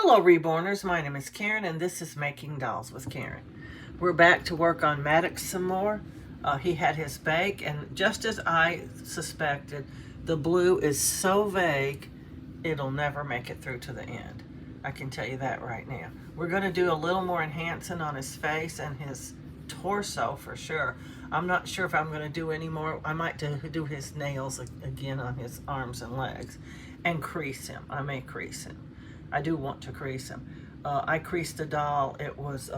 Hello Reborners, my name is Karen and this is Making Dolls with Karen. We're back to work on Maddox some more. He had his bake, and just as I suspected, the blue is so vague it'll never make it through to the end. I can tell you that right now. We're going to do a little more enhancing on his face and his torso for sure. I'm not sure if I'm going to do any more. I might do his nails again on his arms and legs and crease him. I may crease him. I do want to crease him. I creased a doll. It was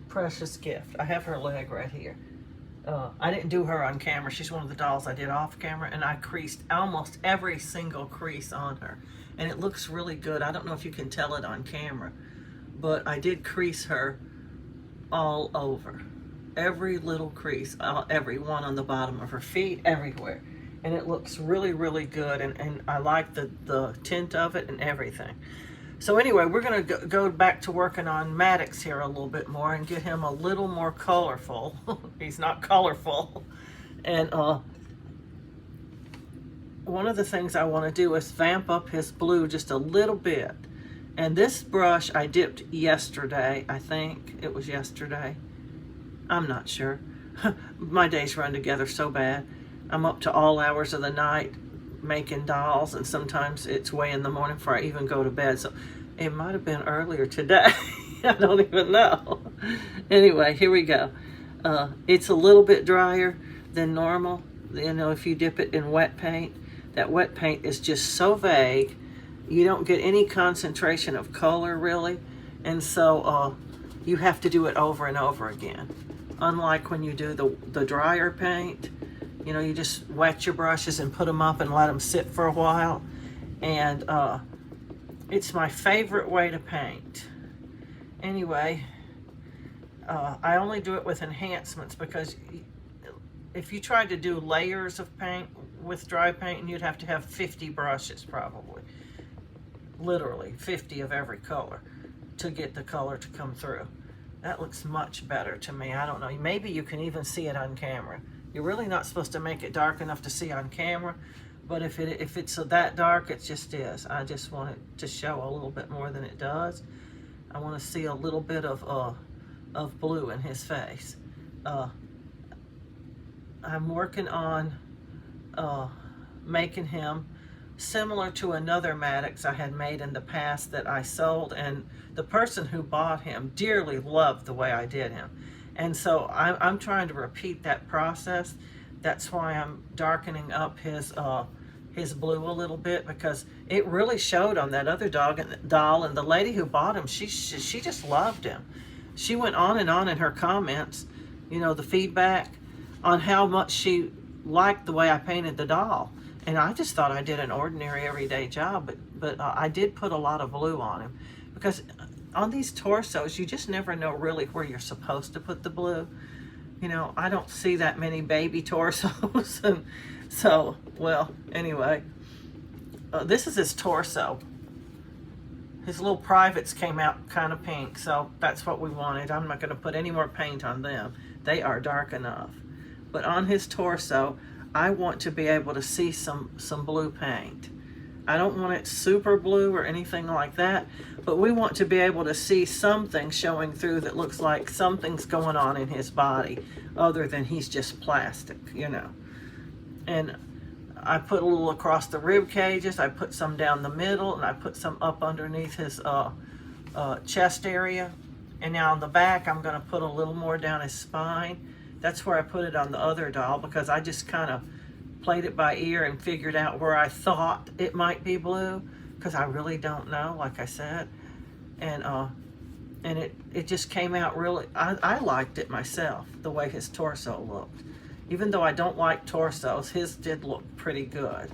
Precious Gift. I have her leg right here. I didn't do her on camera. She's one of the dolls I did off camera, and I creased almost every single crease on her. And it looks really good. I don't know if you can tell it on camera, but I did crease her all over. Every little crease, every one on the bottom of her feet, everywhere. And it looks really, really good, and I like the tint of it and everything. So anyway, we're going to go back to working on Maddox here a little bit more and get him a little more colorful. He's not colorful. And one of the things I want to do is vamp up his blue just a little bit. And this brush I dipped yesterday. I think it was yesterday. I'm not sure. My days run together so bad. I'm up to all hours of the night making dolls, and sometimes it's way in the morning before I even go to bed. So it might have been earlier today. I don't even know. Anyway, here we go. It's a little bit drier than normal. You know, if you dip it in wet paint, that wet paint is just so vague. You don't get any concentration of color really. And so you have to do it over and over again. Unlike when you do the drier paint, you know, you just wet your brushes and put them up and let them sit for a while. And it's my favorite way to paint. Anyway, I only do it with enhancements because if you tried to do layers of paint with dry paint, you'd have to have 50 brushes probably. Literally 50 of every color to get the color to come through. That looks much better to me. I don't know. Maybe you can even see it on camera. You're really not supposed to make it dark enough to see on camera, but if it's that dark, it just is. I just want it to show a little bit more than it does. I want to see a little bit of blue in his face. I'm working on making him similar to another Maddox I had made in the past that I sold, and the person who bought him dearly loved the way I did him. And so I'm trying to repeat that process. That's why I'm darkening up his blue a little bit, because it really showed on that other doll, and the lady who bought him, she just loved him. She went on in her comments, you know, the feedback on how much she liked the way I painted the doll. And I just thought I did an ordinary everyday job, but I did put a lot of blue on him, because on these torsos, you just never know really where you're supposed to put the blue. You know, I don't see that many baby torsos. And so, well, anyway, this is his torso. His little privates came out kind of pink, so that's what we wanted. I'm not going to put any more paint on them. They are dark enough. But on his torso, I want to be able to see some blue paint. I don't want it super blue or anything like that, but we want to be able to see something showing through that looks like something's going on in his body other than he's just plastic, you know. And I put a little across the rib cages, I put some down the middle, and I put some up underneath his chest area. And now on the back, I'm going to put a little more down his spine. That's where I put it on the other doll, because I just kind of played it by ear and figured out where I thought it might be blue, because I really don't know, like I said. And it just came out really, I liked it myself, the way his torso looked. Even though I don't like torsos, his did look pretty good.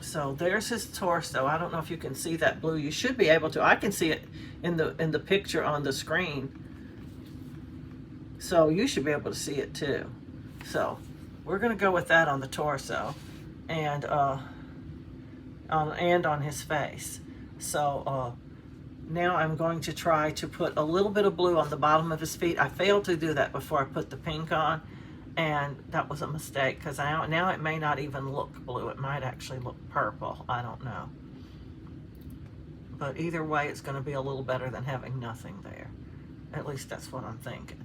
So there's his torso. I don't know if you can see that blue. You should be able to. I can see it in the picture on the screen. So you should be able to see it too. So we're going to go with that on the torso and on his face. So now I'm going to try to put a little bit of blue on the bottom of his feet. I failed to do that before I put the pink on, and that was a mistake, because now it may not even look blue. It might actually look purple. I don't know. But either way, it's going to be a little better than having nothing there. At least that's what I'm thinking.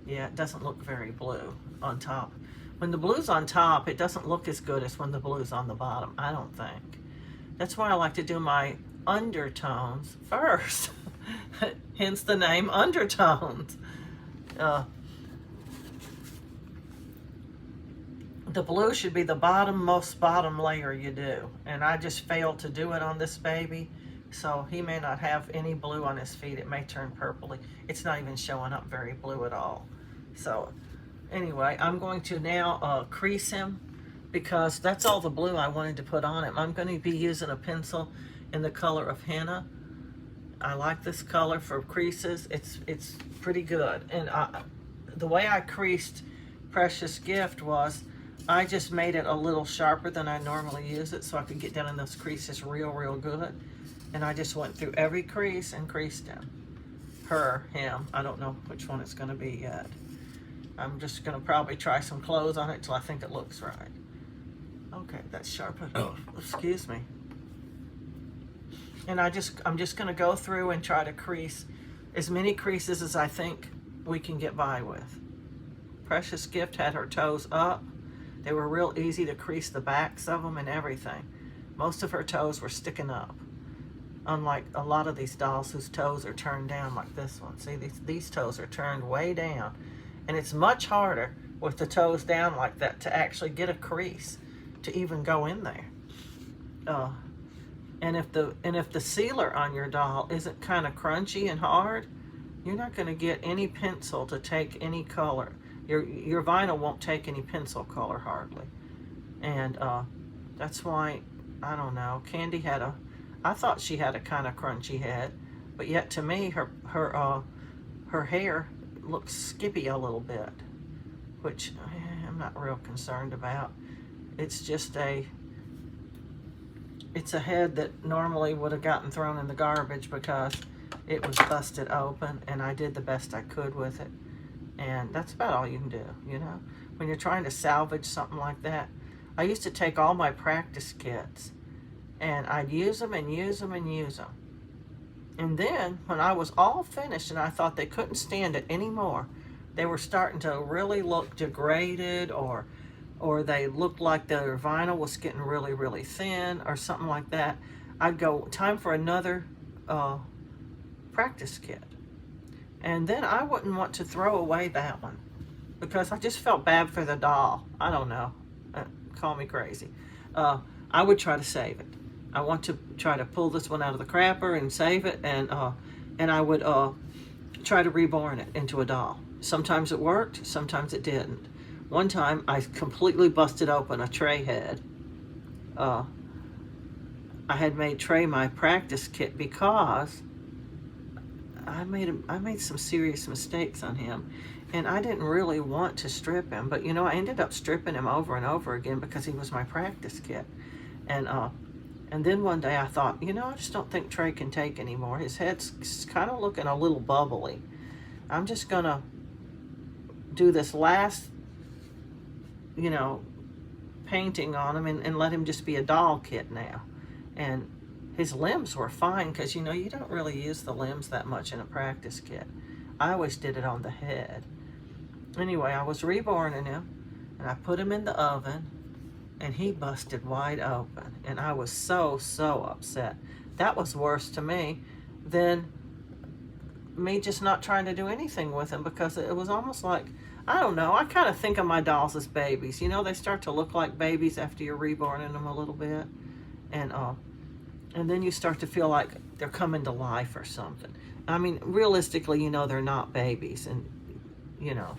Yeah, it doesn't look very blue on top. When the blue's on top, it doesn't look as good as when the blue's on the bottom, I don't think. That's why I like to do my undertones first. Hence the name undertones. The blue should be the most bottom layer you do. And I just failed to do it on this baby. So he may not have any blue on his feet. It may turn purpley. It's not even showing up very blue at all. So anyway, I'm going to now crease him because that's all the blue I wanted to put on him. I'm going to be using a pencil in the color of henna. I like this color for creases. It's pretty good. And the way I creased Precious Gift was I just made it a little sharper than I normally use it so I could get down in those creases real good. And I just went through every crease and creased him. Him. I don't know which one it's going to be yet. I'm just going to probably try some clothes on it till I think it looks right. Okay, that's sharp enough. Excuse me. And I'm just going to go through and try to crease as many creases as I think we can get by with. Precious Gift had her toes up. They were real easy to crease the backs of them and everything. Most of her toes were sticking up. Unlike a lot of these dolls whose toes are turned down like this one. See, these toes are turned way down. And it's much harder with the toes down like that to actually get a crease to even go in there. And if the sealer on your doll isn't kind of crunchy and hard, you're not going to get any pencil to take any color. Your vinyl won't take any pencil color hardly. And that's why, I don't know, Candy I thought she had a kind of crunchy head, but yet to me her hair looks skippy a little bit, which I'm not real concerned about. It's just it's a head that normally would have gotten thrown in the garbage because it was busted open, and I did the best I could with it. And that's about all you can do, you know? When you're trying to salvage something like that. I used to take all my practice kits, and I'd use them and use them and use them. And then, when I was all finished and I thought they couldn't stand it anymore, they were starting to really look degraded, or they looked like their vinyl was getting really thin or something like that, I'd go, time for another practice kit. And then I wouldn't want to throw away that one because I just felt bad for the doll. I don't know. Call me crazy. I would try to save it. I want to try to pull this one out of the crapper and save it, and I would try to reborn it into a doll. Sometimes it worked, sometimes it didn't. One time I completely busted open a Trey head. I had made Trey my practice kit because I made some serious mistakes on him, and I didn't really want to strip him, but you know, I ended up stripping him over and over again because he was my practice kit. And then one day I thought, you know, I just don't think Trey can take anymore. His head's kind of looking a little bubbly. I'm just gonna do this last, you know, painting on him and let him just be a doll kit now. And his limbs were fine because, you know, you don't really use the limbs that much in a practice kit. I always did it on the head. Anyway, I was reborning him, and I put him in the oven, and he busted wide open, and I was so upset. That was worse to me than me just not trying to do anything with him, because it was almost like, I don't know, I kind of think of my dolls as babies. You know, they start to look like babies after you're reborning them a little bit, and then you start to feel like they're coming to life or something. I mean, realistically, you know, they're not babies, and you know,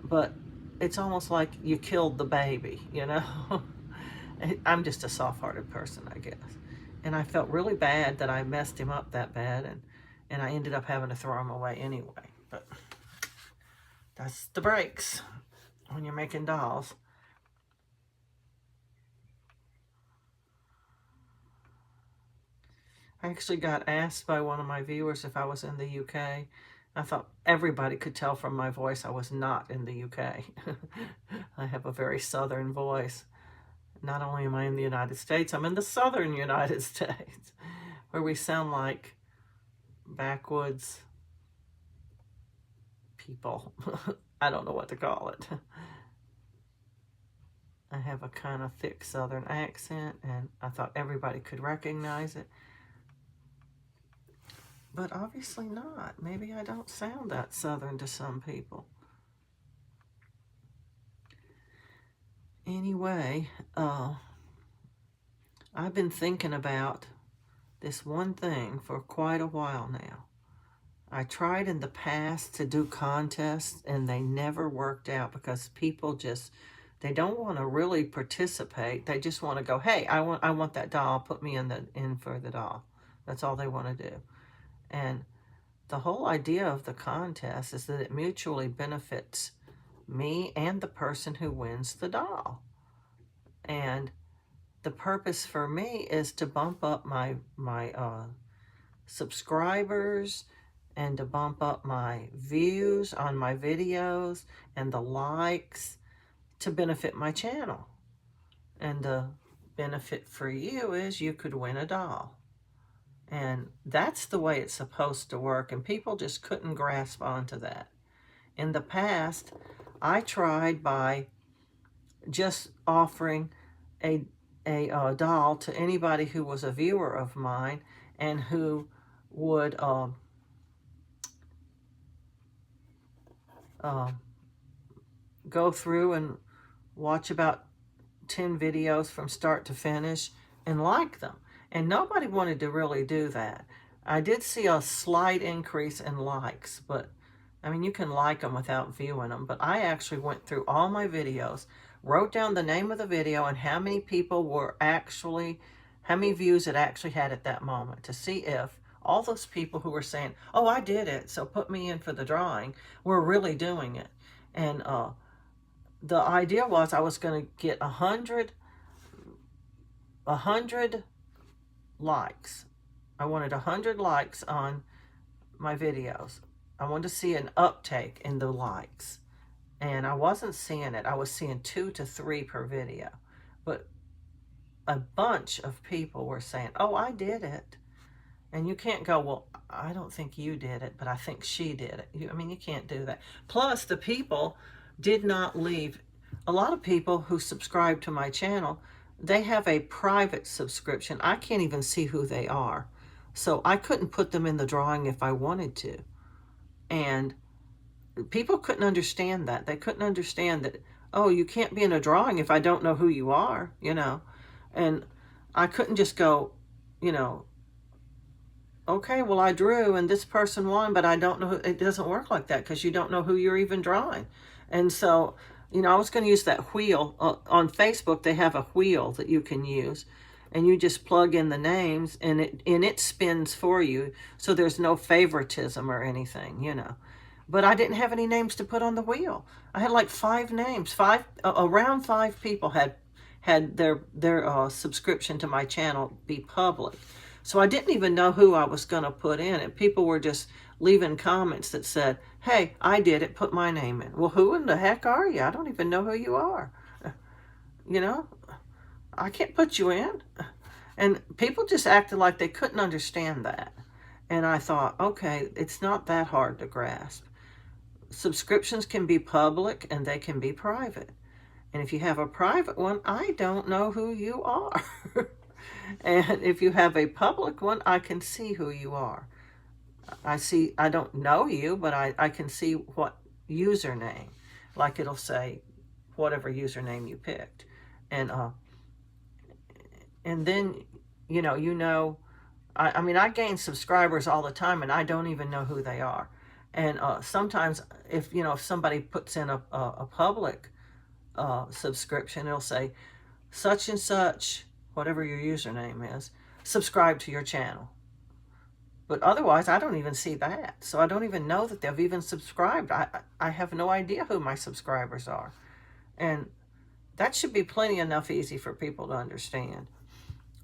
but it's almost like you killed the baby, you know. I'm just a soft-hearted person, I guess. And I felt really bad that I messed him up that bad, and I ended up having to throw him away anyway. But that's the breaks when you're making dolls. I actually got asked by one of my viewers if I was in the UK. I thought everybody could tell from my voice I was not in the UK. I have a very southern voice. Not only am I in the United States, I'm in the southern United States. where we sound like backwoods people. I don't know what to call it. I have a kind of thick Southern accent, and I thought everybody could recognize it. But obviously not. Maybe I don't sound that Southern to some people. Anyway, I've been thinking about this one thing for quite a while now. I tried in the past to do contests, and they never worked out because people just, they don't want to really participate. They just want to go, hey, I want that doll. Put me in for the doll. That's all they want to do. And the whole idea of the contest is that it mutually benefits me and the person who wins the doll. And the purpose for me is to bump up my subscribers, and to bump up my views on my videos and the likes, to benefit my channel. And the benefit for you is you could win a doll. And that's the way it's supposed to work, and people just couldn't grasp onto that. In the past, I tried by just offering a doll to anybody who was a viewer of mine and who would go through and watch about 10 videos from start to finish and like them. And nobody wanted to really do that. I did see a slight increase in likes, but I mean, you can like them without viewing them. But I actually went through all my videos, wrote down the name of the video and how many people were actually, how many views it actually had at that moment, to see if all those people who were saying, oh, I did it, so put me in for the drawing, were really doing it. And the idea was I was going to get 100 likes. I wanted 100 likes on my videos. I wanted to see an uptake in the likes. And I wasn't seeing it. I was seeing 2 to 3 per video. But a bunch of people were saying, oh, I did it. And you can't go, well, I don't think you did it, but I think she did it. I mean, you can't do that. Plus, the people did not leave. A lot of people who subscribe to my channel, they have a private subscription. I can't even see who they are. So I couldn't put them in the drawing if I wanted to. And people couldn't understand that. They couldn't understand that, oh, you can't be in a drawing if I don't know who you are, you know. And I couldn't just go, you know, okay, well, I drew and this person won, but I don't know who. It doesn't work like that because you don't know who you're even drawing. And so, you know, I was going to use that wheel. On Facebook, they have a wheel that you can use, and you just plug in the names, and it spins for you, so there's no favoritism or anything, you know. But I didn't have any names to put on the wheel. I had like 5 names. Around 5 people had their subscription to my channel be public. So I didn't even know who I was going to put in, and people were just leaving comments that said, hey, I did it, put my name in. Well, who in the heck are you? I don't even know who you are. You know, I can't put you in. And people just acted like they couldn't understand that. And I thought, okay, it's not that hard to grasp. Subscriptions can be public and they can be private. And if you have a private one, I don't know who you are. And if you have a public one, I can see who you are. I don't know you, but I can see what username. Like it'll say whatever username you picked. And then, I mean, I gain subscribers all the time and I don't even know who they are. And sometimes if somebody puts in a public subscription, it'll say such and such, whatever your username is, subscribe to your channel. But otherwise, I don't even see that. So I don't even know that they've even subscribed. I have no idea who my subscribers are. And that should be plenty enough easy for people to understand.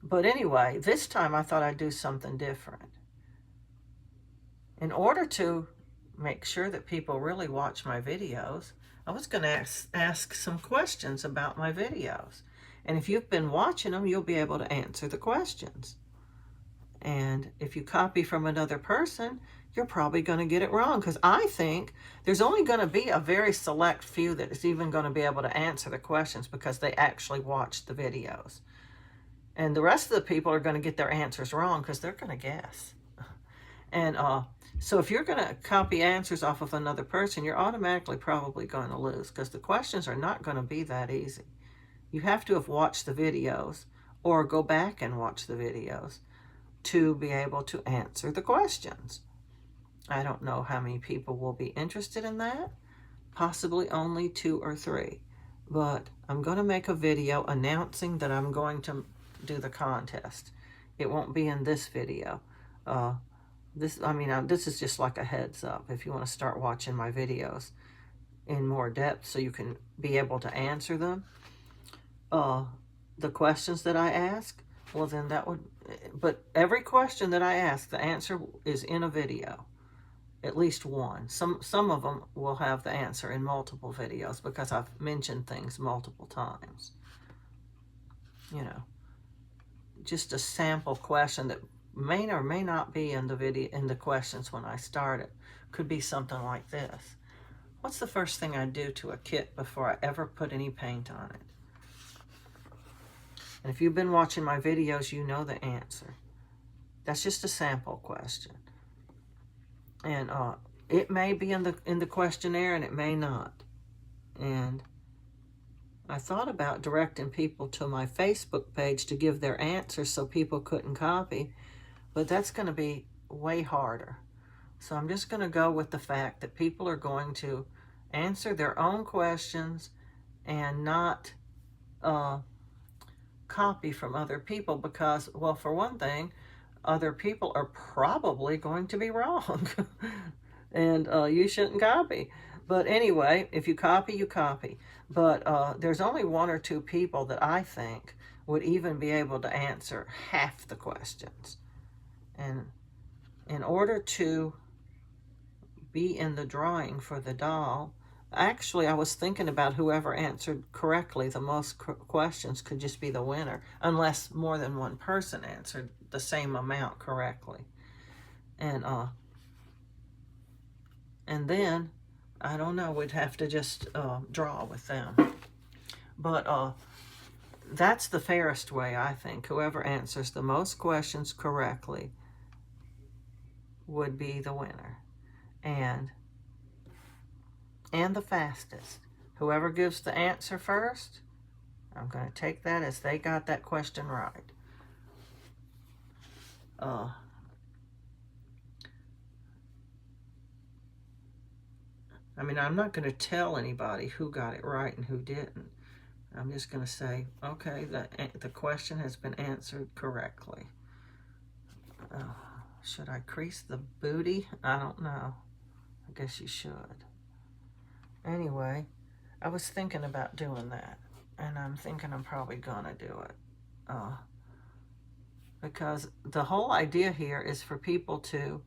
But anyway, this time I thought I'd do something different. In order to make sure that people really watch my videos, I was going to ask some questions about my videos. And if you've been watching them, you'll be able to answer the questions. And if you copy from another person, you're probably going to get it wrong, because I think there's only going to be a very select few that is even going to be able to answer the questions because they actually watched the videos. And the rest of the people are going to get their answers wrong because they're going to guess. And so if you're going to copy answers off of another person, you're automatically probably going to lose, because the questions are not going to be that easy. You have to have watched the videos or go back and watch the videos to be able to answer the questions. I don't know how many people will be interested in that. Possibly only 2 or 3. But I'm going to make a video announcing that I'm going to do the contest. It won't be in this video. This is just like a heads up if you want to start watching my videos in more depth so you can be able to answer them. The questions that I ask, well then that would, but every question that I ask, the answer is in a video. At least one. Some of them will have the answer in multiple videos because I've mentioned things multiple times. You know, just a sample question that may or may not be in the video, in the questions when I start it. Could be something like this. What's the first thing I do to a kit before I ever put any paint on it? And if you've been watching my videos, you know the answer. That's just a sample question. And it may be in the questionnaire and it may not. And I thought about directing people to my Facebook page to give their answers so people couldn't copy, but that's going to be way harder. So I'm just going to go with the fact that people are going to answer their own questions and not copy from other people because, well, for one thing, other people are probably going to be wrong. And you shouldn't copy. But anyway, if you copy, you copy. But there's only 1 or 2 people that I think would even be able to answer half the questions. And in order to be in the drawing for the doll, actually I was thinking about whoever answered correctly the most questions could just be the winner, unless more than one person answered the same amount correctly. And then, I don't know, we'd have to just draw with them. But that's the fairest way, I think. Whoever answers the most questions correctly would be the winner. And the fastest. Whoever gives the answer first, I'm going to take that as they got that question right. I'm not going to tell anybody who got it right and who didn't. I'm just going to say, okay, the question has been answered correctly. Should I crease the booty? I don't know. I guess you should. Anyway, I was thinking about doing that, and I'm thinking I'm probably going to do it. Because the whole idea here is for people to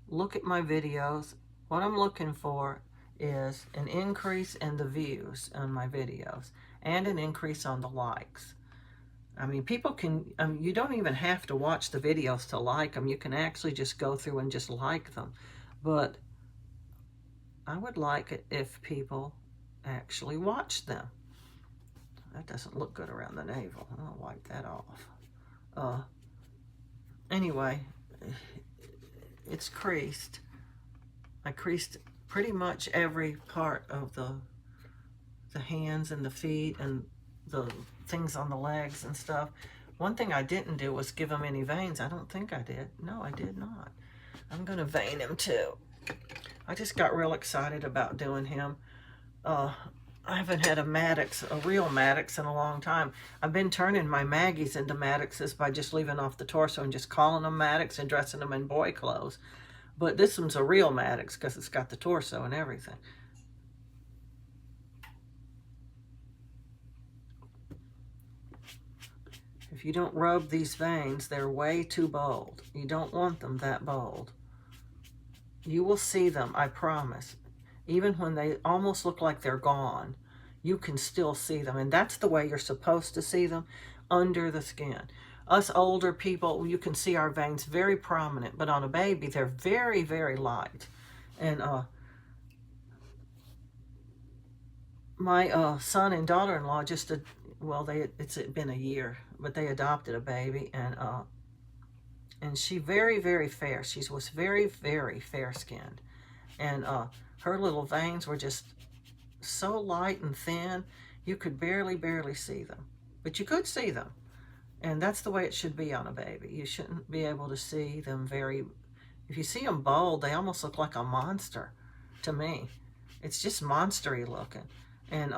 look at my videos. What I'm looking for is an increase in the views on my videos and an increase on the likes. People can, you don't even have to watch the videos to like them. You can actually just go through and just like them. But I would like it if people actually watch them. That doesn't look good around the navel. I'll wipe that off. Anyway, it's creased. I creased pretty much every part of the hands and the feet and the things on the legs and stuff. One thing I didn't do was give him any veins. I don't think I did. No, I did not. I'm going to vein him too. I just got real excited about doing him. I haven't had a Maddox, a real Maddox, in a long time. I've been turning my Maggies into Maddoxes by just leaving off the torso and just calling them Maddox and dressing them in boy clothes. But this one's a real Maddox because it's got the torso and everything. If you don't rub these veins, they're way too bold. You don't want them that bold. You will see them, I promise. Even when they almost look like they're gone, you can still see them. And that's the way you're supposed to see them, under the skin. Us older people, you can see our veins very prominent, but on a baby, they're very, very light. And my son and daughter-in-law just, well, it's been a year, but they adopted a baby, and she very, very fair. She was very, very fair-skinned. And her little veins were just so light and thin, you could barely see them. But you could see them. And that's the way it should be on a baby. You shouldn't be able to see them very... If you see them bold, they almost look like a monster to me. It's just monstery looking. And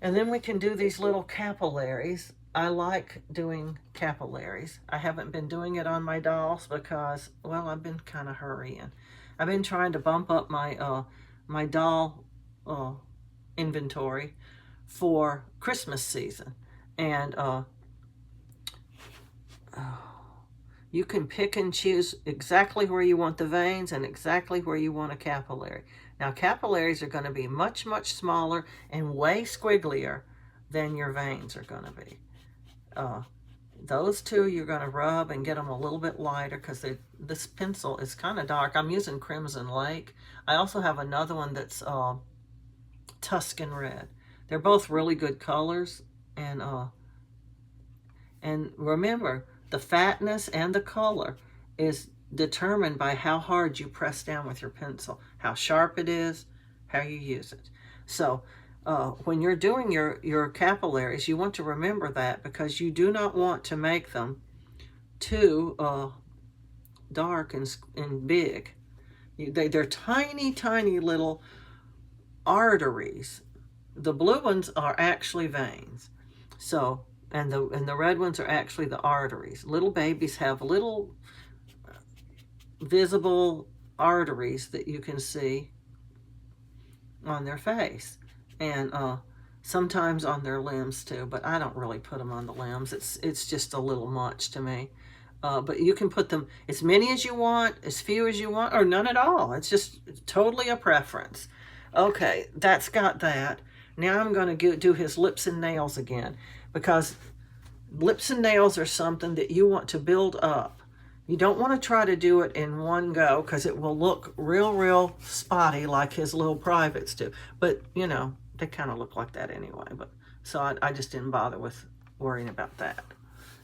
then we can do these little capillaries. I like doing capillaries. I haven't been doing it on my dolls because, well, I've been kind of hurrying. I've been trying to bump up my my doll inventory for Christmas season. And you can pick and choose exactly where you want the veins and exactly where you want a capillary. Now, capillaries are going to be much, much smaller and way squigglier than your veins are going to be. Those two you're going to rub and get them a little bit lighter because this pencil is kind of dark. I'm using Crimson Lake. I also have another one that's Tuscan Red. They're both really good colors. And remember, the fatness and the color is determined by how hard you press down with your pencil, how sharp it is, how you use it. So when you're doing your capillaries, you want to remember that because you do not want to make them too dark and big. They're tiny, tiny little arteries. The blue ones are actually veins. So, and the red ones are actually the arteries. Little babies have little visible arteries that you can see on their face, and sometimes on their limbs too, but I don't really put them on the limbs. It's just a little much to me. But you can put them as many as you want, as few as you want, or none at all. It's just totally a preference. Okay, that's got that. Now I'm going to do his lips and nails again, because lips and nails are something that you want to build up. You don't want to try to do it in one go because it will look real spotty like his little privates do. But, you know, they kind of look like that anyway. But so I just didn't bother with worrying about that.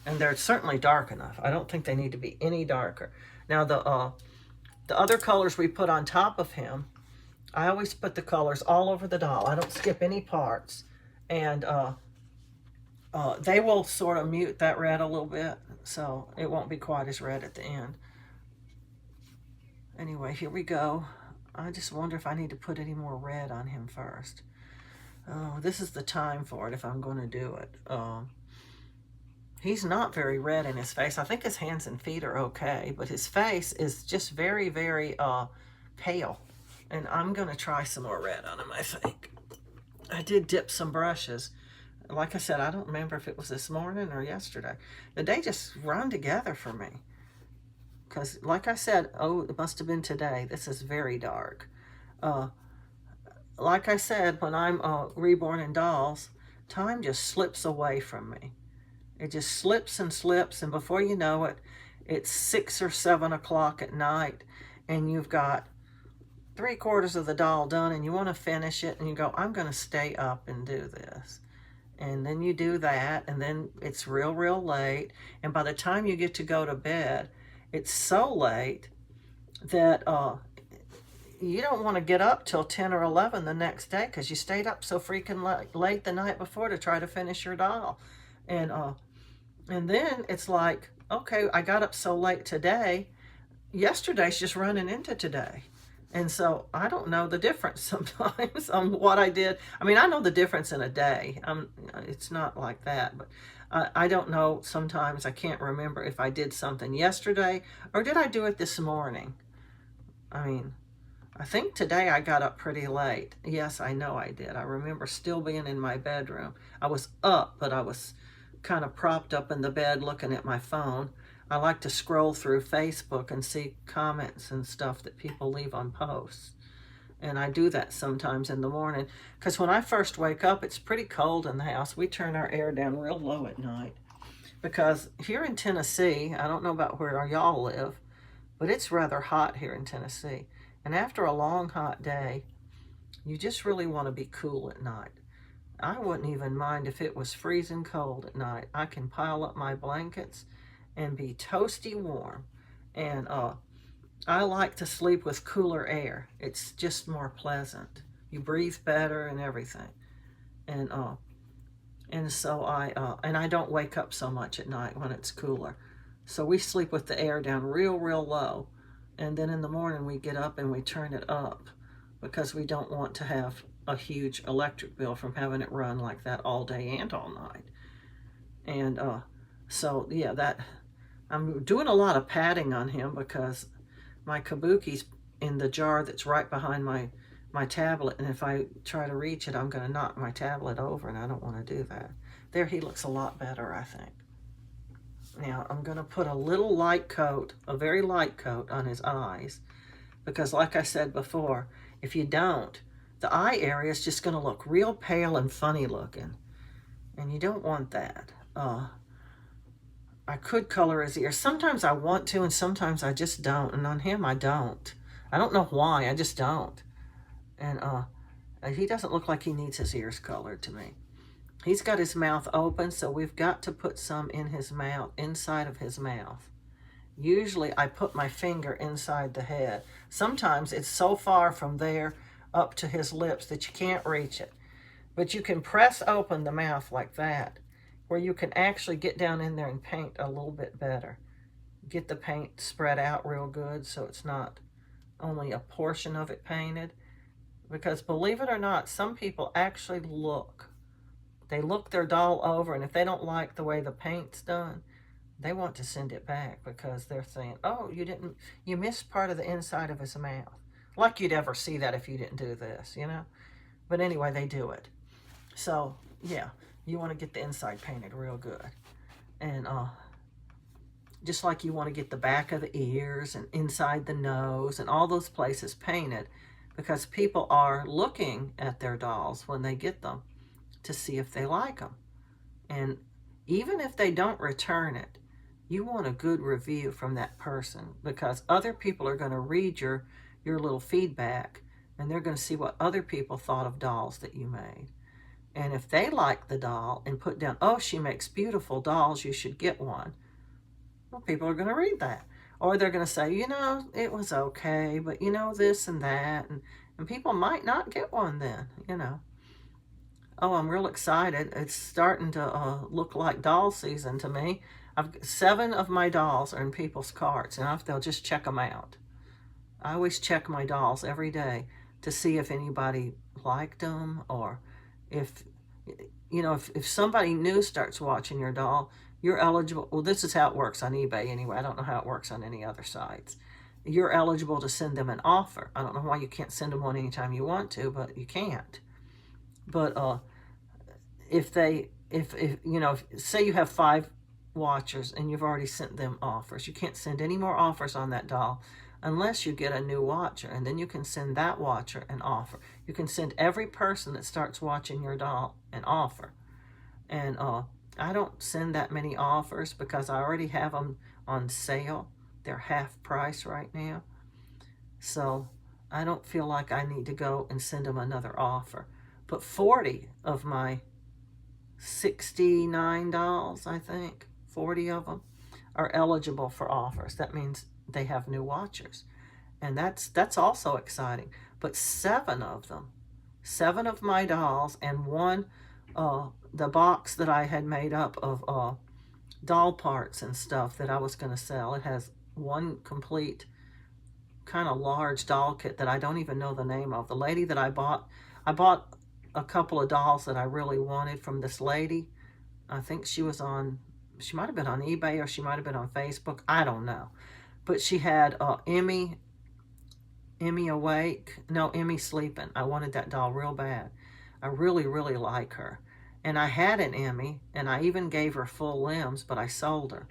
And they're certainly dark enough. I don't think they need to be any darker. Now, the other colors we put on top of him, I always put the colors all over the doll. I don't skip any parts. And they will sort of mute that red a little bit, so it won't be quite as red at the end. Anyway, here we go. I just wonder if I need to put any more red on him first. Oh, this is the time for it if I'm going to do it. He's not very red in his face. I think his hands and feet are okay, but his face is just very pale. And I'm going to try some more red on him, I think. I did dip some brushes. Like I said, I don't remember if it was this morning or yesterday. The day just run together for me. Because, like I said, oh, it must have been today. This is very dark. Like I said, when I'm reborn in dolls, time just slips away from me. It just slips, and before you know it, it's 6 or 7 o'clock at night, and you've got 3/4 of the doll done, and you want to finish it, and you go, I'm going to stay up and do this. And then you do that, and then it's real late, and by the time you get to go to bed, it's so late that you don't want to get up till 10 or 11 the next day because you stayed up so freaking late the night before to try to finish your doll. And then it's like, okay, I got up so late today. Yesterday's just running into today. And so I don't know the difference sometimes on what I did. I mean, I know the difference in a day. It's not like that, but I don't know. Sometimes I can't remember if I did something yesterday or did I do it this morning. I mean, I think today I got up pretty late. Yes, I know I did. I remember still being in my bedroom. I was up, but I was kind of propped up in the bed looking at my phone. I like to scroll through Facebook and see comments and stuff that people leave on posts. And I do that sometimes in the morning. Because when I first wake up, it's pretty cold in the house. We turn our air down real low at night. because here in Tennessee, I don't know about where y'all live, but it's rather hot here in Tennessee. And after a long, hot day, you just really want to be cool at night. I wouldn't even mind if it was freezing cold at night. I can pile up my blankets and be toasty warm. And I like to sleep with cooler air. It's just more pleasant. You breathe better and everything. And so I don't wake up so much at night when it's cooler. So we sleep with the air down real, real low. And then in the morning we get up and we turn it up because we don't want to have a huge electric bill from having it run like that all day and all night. And so yeah, that I'm doing a lot of patting on him because my kabuki's in the jar that's right behind my tablet, and if I try to reach it, I'm going to knock my tablet over, and I don't want to do that. There, he looks a lot better, I think. Now, I'm going to put a little light coat, a very light coat on his eyes, because like I said before, if you don't, the eye area is just going to look real pale and funny looking, and you don't want that. I could color his ears. Sometimes I want to, and sometimes I just don't, and on him, I don't. I don't know why, I just don't. And he doesn't look like he needs his ears colored to me. He's got his mouth open, so we've got to put some in his mouth, inside of his mouth. Usually I put my finger inside the head. Sometimes it's so far from there up to his lips that you can't reach it. But you can press open the mouth like that, where you can actually get down in there and paint a little bit better. Get the paint spread out real good so it's not only a portion of it painted. Because believe it or not, some people actually look. They look their doll over, and if they don't like the way the paint's done, they want to send it back because they're saying, oh, you missed part of the inside of his mouth. Like you'd ever see that if you didn't do this, you know? But anyway, they do it. So, yeah, you want to get the inside painted real good. And just like you want to get the back of the ears and inside the nose and all those places painted, because people are looking at their dolls when they get them to see if they like them. And even if they don't return it, you want a good review from that person, because other people are going to read your little feedback, and they're going to see what other people thought of dolls that you made. And if they like the doll and put down, oh, she makes beautiful dolls, you should get one, well, people are going to read that. Or they're going to say, you know, it was okay, but you know, this and that. And people might not get one then, you know. Oh, I'm real excited. It's starting to look like doll season to me. 7 of my dolls are in people's carts, and they'll just check them out. I always check my dolls every day to see if anybody liked them, or if, you know, if somebody new starts watching your doll, you're eligible. Well, this is how it works on eBay anyway. I don't know how it works on any other sites. You're eligible to send them an offer. I don't know why you can't send them one anytime you want to, but you can't. But if you know, say you have 5 watchers and you've already sent them offers, you can't send any more offers on that doll unless you get a new watcher, and then you can send that watcher an offer. You can send every person that starts watching your doll an offer. And I don't send that many offers because I already have them on sale. They're half price right now. So I don't feel like I need to go and send them another offer. But 40 of my 69 dolls, I think, 40 of them are eligible for offers. That means they have new watchers. And that's also exciting. But 7 of them, 7 of my dolls, and one, the box that I had made up of doll parts and stuff that I was going to sell. It has one complete kind of large doll kit that I don't even know the name of. The lady that I bought a couple of dolls that I really wanted from this lady. I think she might have been on eBay, or she might have been on Facebook. I don't know. But she had Emmy awake. No, Emmy sleeping. I wanted that doll real bad. I really, really like her. And I had an Emmy, and I even gave her full limbs, but I sold her.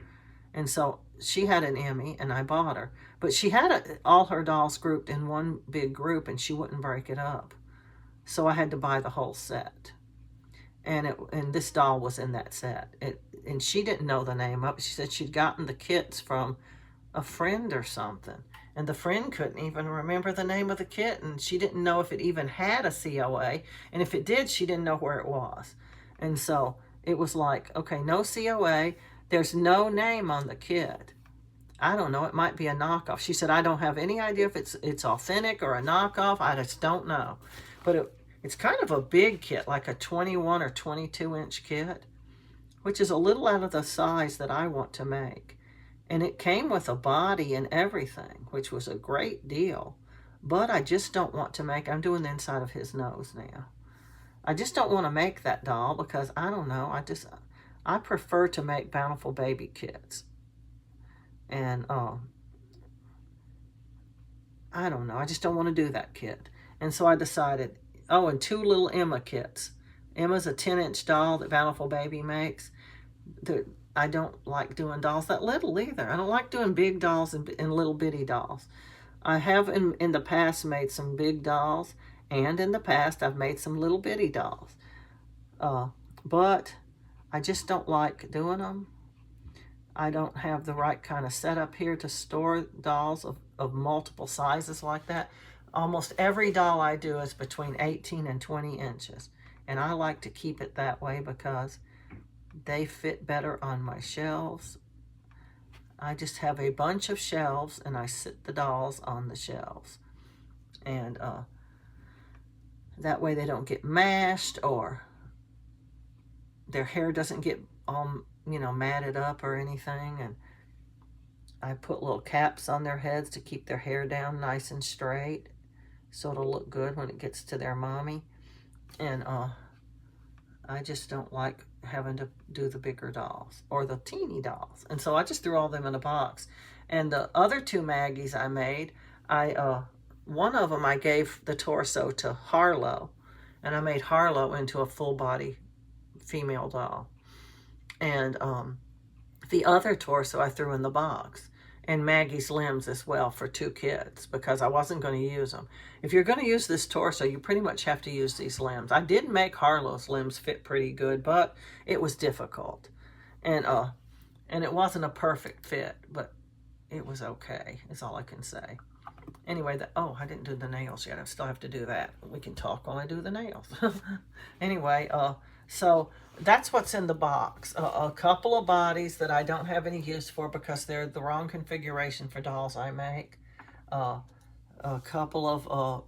And so she had an Emmy, and I bought her. But she had all her dolls grouped in one big group, and she wouldn't break it up. So I had to buy the whole set. and this doll was in that set. And she didn't know the name of it. She said she'd gotten the kits from a friend or something, and the friend couldn't even remember the name of the kit, and she didn't know if it even had a COA, and if it did, she didn't know where it was. And so it was like, okay, no COA, there's no name on the kit. I don't know, it might be a knockoff. She said, I don't have any idea if it's authentic or a knockoff. I just don't know. But it's kind of a big kit, like a 21 or 22 inch kit, which is a little out of the size that I want to make. And it came with a body and everything, which was a great deal. But I just don't want to make, I'm doing the inside of his nose now. I just don't want to make that doll because, I don't know, I prefer to make Bountiful Baby kits. And I don't know, I just don't want to do that kit. And so I decided, oh, and 2 little Emma kits. Emma's a 10-inch doll that Bountiful Baby makes. I don't like doing dolls that little either. I don't like doing big dolls and little bitty dolls. I have in the past made some big dolls, and in the past I've made some little bitty dolls. But I just don't like doing them. I don't have the right kind of setup here to store dolls of multiple sizes like that. Almost every doll I do is between 18 and 20 inches. And I like to keep it that way because they fit better on my shelves. I just have a bunch of shelves and I sit the dolls on the shelves. And that way they don't get mashed or their hair doesn't get matted up or anything. And I put little caps on their heads to keep their hair down nice and straight so it'll look good when it gets to their mommy. And I just don't like having to do the bigger dolls or the teeny dolls. And so I just threw all them in a box. And the other 2 Maggies I made, one of them I gave the torso to Harlow, and I made Harlow into a full body female doll. And the other torso I threw in the box, and Maggie's limbs as well for 2 kids because I wasn't going to use them. If you're going to use this torso, you pretty much have to use these limbs. I did make Harlow's limbs fit pretty good, but it was difficult. And it wasn't a perfect fit, but it was okay, is all I can say. Anyway, I didn't do the nails yet. I still have to do that. We can talk while I do the nails. Anyway, so that's what's in the box. A couple of bodies that I don't have any use for because they're the wrong configuration for dolls I make. A couple of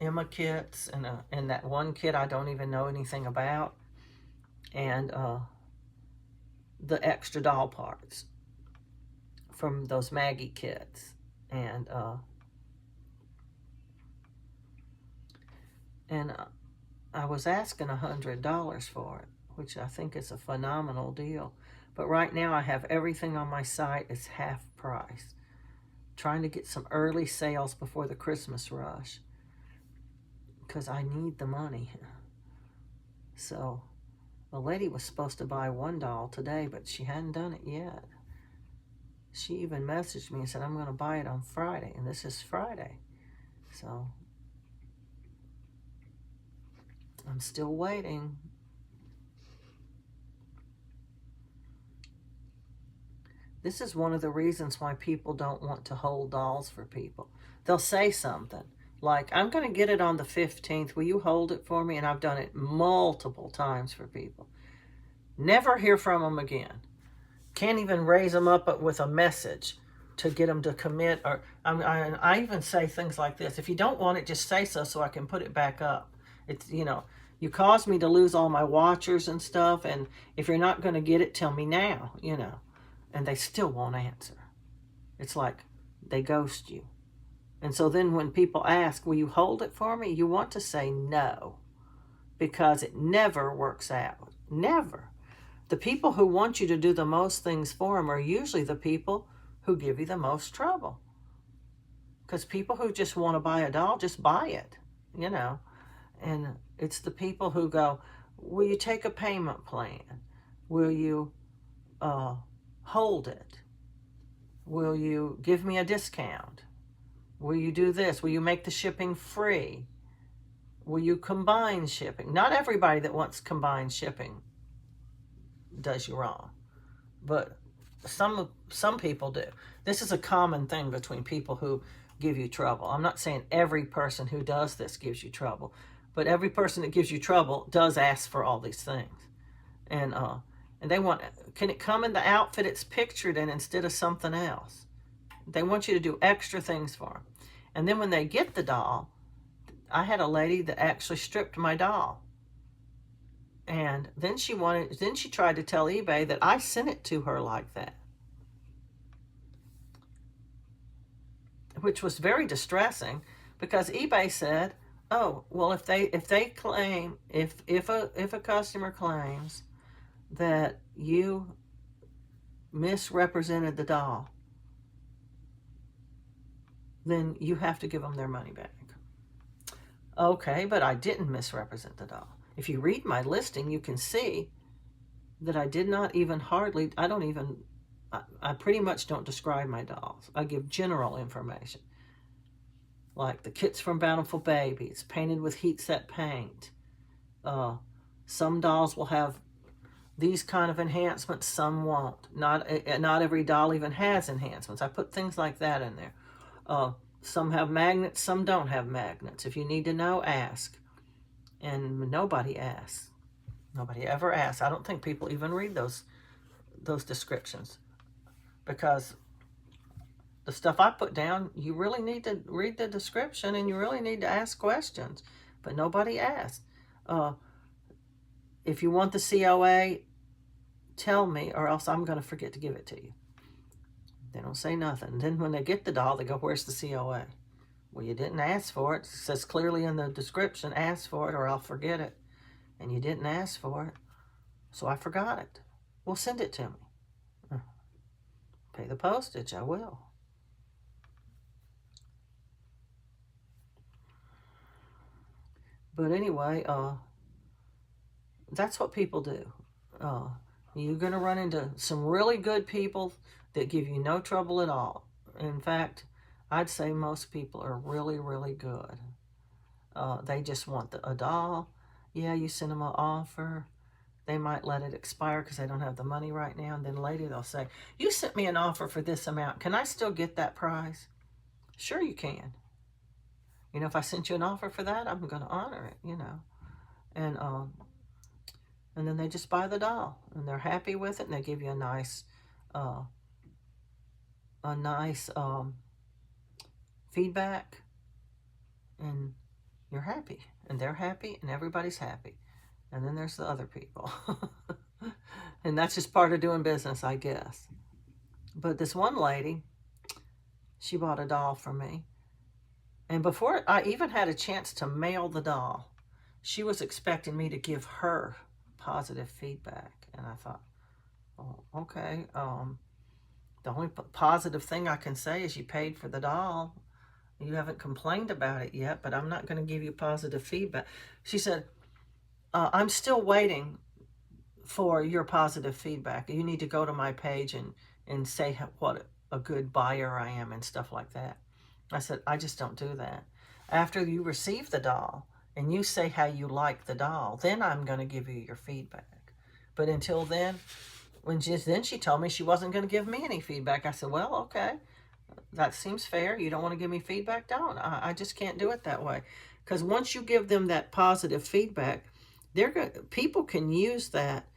Emma kits and that one kit I don't even know anything about. And the extra doll parts from those Maggie kits. And I was asking $100 for it, which I think is a phenomenal deal. But right now I have everything on my site is half price. Trying to get some early sales before the Christmas rush because I need the money. So a lady was supposed to buy one doll today, but she hadn't done it yet. She even messaged me and said, I'm going to buy it on Friday, and this is Friday. So I'm still waiting. This is one of the reasons why people don't want to hold dolls for people. They'll say something like, I'm going to get it on the 15th. Will you hold it for me? And I've done it multiple times for people. Never hear from them again. Can't even raise them up with a message to get them to commit. Or I even say things like this. If you don't want it, just say so I can put it back up. It's, you caused me to lose all my watchers and stuff. And if you're not going to get it, tell me now, And they still won't answer. It's like they ghost you. And so then when people ask, will you hold it for me? You want to say no, because it never works out. Never. The people who want you to do the most things for them are usually the people who give you the most trouble. Because people who just want to buy a doll, just buy it, And it's the people who go, will you take a payment plan? Will you hold it? Will you give me a discount? Will you do this? Will you make the shipping free? Will you combine shipping? Not everybody that wants combined shipping does you wrong, but some people do. This is a common thing between people who give you trouble. I'm not saying every person who does this gives you trouble, but every person that gives you trouble does ask for all these things. And they want, can it come in the outfit it's pictured in instead of something else? They want you to do extra things for them. And then when they get the doll, I had a lady that actually stripped my doll. And then she tried to tell eBay that I sent it to her like that, which was very distressing, because eBay said, oh, well, if they claim, if a customer claims that you misrepresented the doll, then you have to give them their money back. Okay, but I didn't misrepresent the doll. If you read my listing, you can see that I did not even I pretty much don't describe my dolls. I give general information. Like the kit's from Bountiful Baby. It's painted with heat set paint. Some dolls will have these kind of enhancements, some won't. Not every doll even has enhancements. I put things like that in there. Some have magnets, some don't have magnets. If you need to know, ask. And nobody asks. Nobody ever asks. I don't think people even read those descriptions, because the stuff I put down, you really need to read the description and you really need to ask questions, but nobody asks. If you want the COA, tell me, or else I'm going to forget to give it to you. They don't say nothing. Then when they get the doll, they go, where's the COA? Well, you didn't ask for it. It says clearly in the description, ask for it or I'll forget it. And you didn't ask for it, so I forgot it. Well, send it to me. Pay the postage, I will. But anyway, that's what people do. You're going to run into some really good people that give you no trouble at all. In fact, I'd say most people are really, really good. They just want a doll. Yeah, you send them an offer. They might let it expire because they don't have the money right now. And then later they'll say, you sent me an offer for this amount. Can I still get that price? Sure you can. You know, if I sent you an offer for that, I'm going to honor it, you know. And then they just buy the doll. And they're happy with it. And they give you a nice feedback. And you're happy. And they're happy. And everybody's happy. And then there's the other people. And that's just part of doing business, I guess. But this one lady, she bought a doll from me. And before I even had a chance to mail the doll, she was expecting me to give her positive feedback. And I thought, oh, okay. The only positive thing I can say is you paid for the doll. You haven't complained about it yet, but I'm not going to give you positive feedback. She said, I'm still waiting for your positive feedback. You need to go to my page and say what a good buyer I am and stuff like that. I said, I just don't do that. After you receive the doll and you say how you like the doll, then I'm going to give you your feedback. But until then, then she told me she wasn't going to give me any feedback. I said, well, okay, that seems fair. You don't want to give me feedback? Don't. I just can't do it that way. Because once you give them that positive feedback, people can use that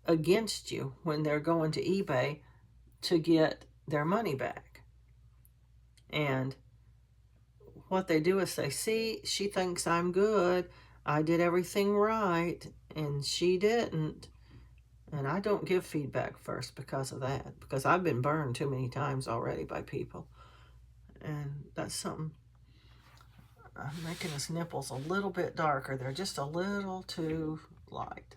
against you when they're going to eBay to get their money back. And what they do is say, see, she thinks I'm good. I did everything right, and she didn't. And I don't give feedback first because of that, because I've been burned too many times already by people. And that's something. I'm making his nipples a little bit darker. They're just a little too light.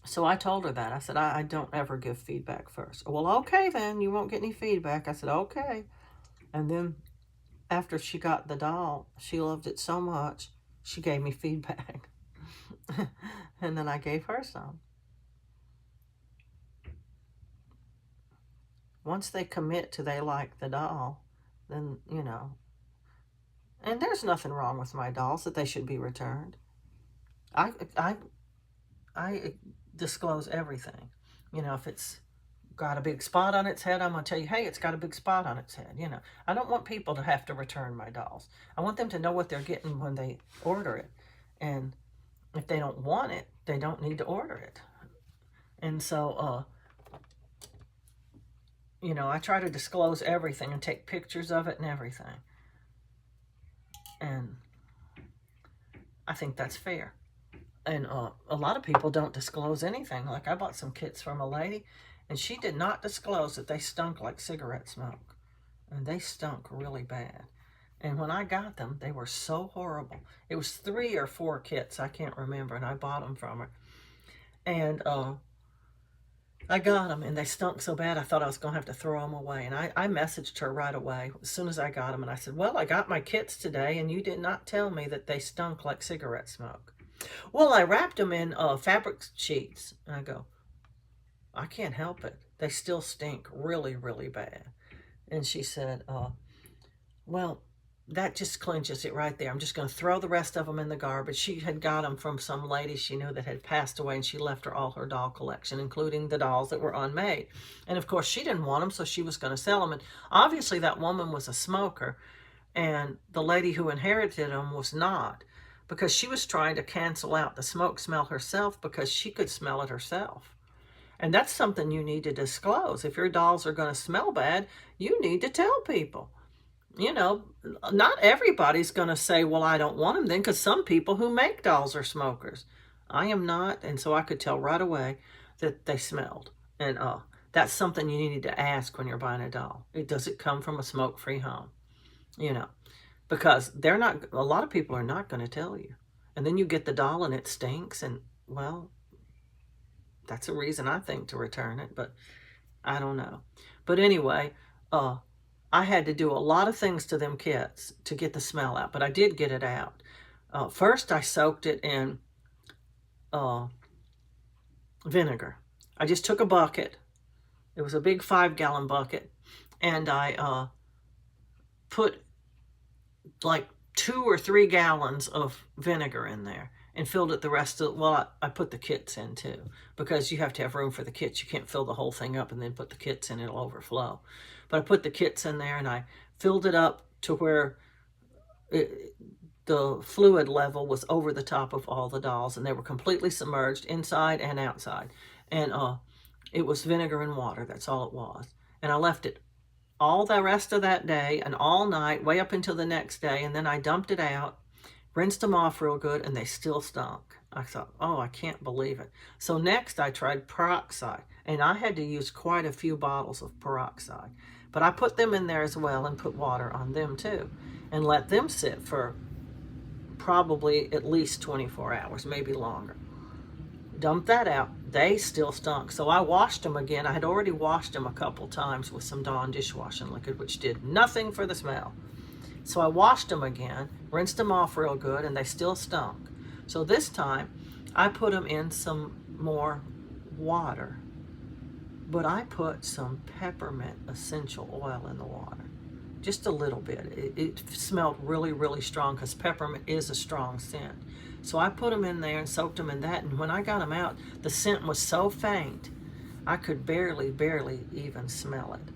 So I told her that. I said, I don't ever give feedback first. Well, okay, then. You won't get any feedback. I said, okay. And then after she got the doll, she loved it so much, she gave me feedback. And then I gave her some. Once they commit to they like the doll, then, you know. And there's nothing wrong with my dolls that they should be returned. I, I, I disclose everything. You know, if it's got a big spot on its head, I'm going to tell you, hey, it's got a big spot on its head. You know, I don't want people to have to return my dolls. I want them to know what they're getting when they order it. And if they don't want it, they don't need to order it. And so, you know, I try to disclose everything and take pictures of it and everything. And I think that's fair. And a lot of people don't disclose anything. Like I bought some kits from a lady, and she did not disclose that they stunk like cigarette smoke. And they stunk really bad. And when I got them, they were so horrible. It was 3 or 4 kits, I can't remember, and I bought them from her. And I got them, and they stunk so bad I thought I was going to have to throw them away. And I messaged her right away as soon as I got them, and I said, well, I got my kits today, and you did not tell me that they stunk like cigarette smoke. Well, I wrapped them in fabric sheets. And I go, I can't help it. They still stink really, really bad. And she said, well, that just clinches it right there. I'm just going to throw the rest of them in the garbage. She had got them from some lady she knew that had passed away, and she left her all her doll collection, including the dolls that were unmade. And of course, she didn't want them, so she was going to sell them. And obviously, that woman was a smoker, and the lady who inherited them was not, because she was trying to cancel out the smoke smell herself because she could smell it herself. And that's something you need to disclose. If your dolls are going to smell bad, you need to tell people. You know, not everybody's going to say, well, I don't want them then, because some people who make dolls are smokers. I am not, and so I could tell right away that they smelled. And that's something you need to ask when you're buying a doll. Does it come from a smoke-free home? You know, because they're not, a lot of people are not going to tell you. And then you get the doll and it stinks, and well, that's a reason I think to return it, but I don't know. But anyway, I had to do a lot of things to them kits to get the smell out, but I did get it out. First, I soaked it in vinegar. I just took a bucket. It was a big 5-gallon bucket, and I put like 2 or 3 gallons of vinegar in there and filled it the rest of, well, I put the kits in too, because you have to have room for the kits. You can't fill the whole thing up and then put the kits in, it'll overflow. But I put the kits in there, and I filled it up to where the fluid level was over the top of all the dolls, and they were completely submerged inside and outside. And it was vinegar and water, that's all it was. And I left it all the rest of that day and all night, way up until the next day, and then I dumped it out, rinsed them off real good, and they still stunk. I thought, oh, I can't believe it. So next I tried peroxide, and I had to use quite a few bottles of peroxide. But I put them in there as well and put water on them too, and let them sit for probably at least 24 hours, maybe longer. Dumped that out. They still stunk. So I washed them again. I had already washed them a couple times with some Dawn dishwashing liquid, which did nothing for the smell. So I washed them again, rinsed them off real good, and they still stunk. So this time, I put them in some more water. But I put some peppermint essential oil in the water. Just a little bit. It smelled really, really strong, because peppermint is a strong scent. So I put them in there and soaked them in that, and when I got them out, the scent was so faint, I could barely even smell it.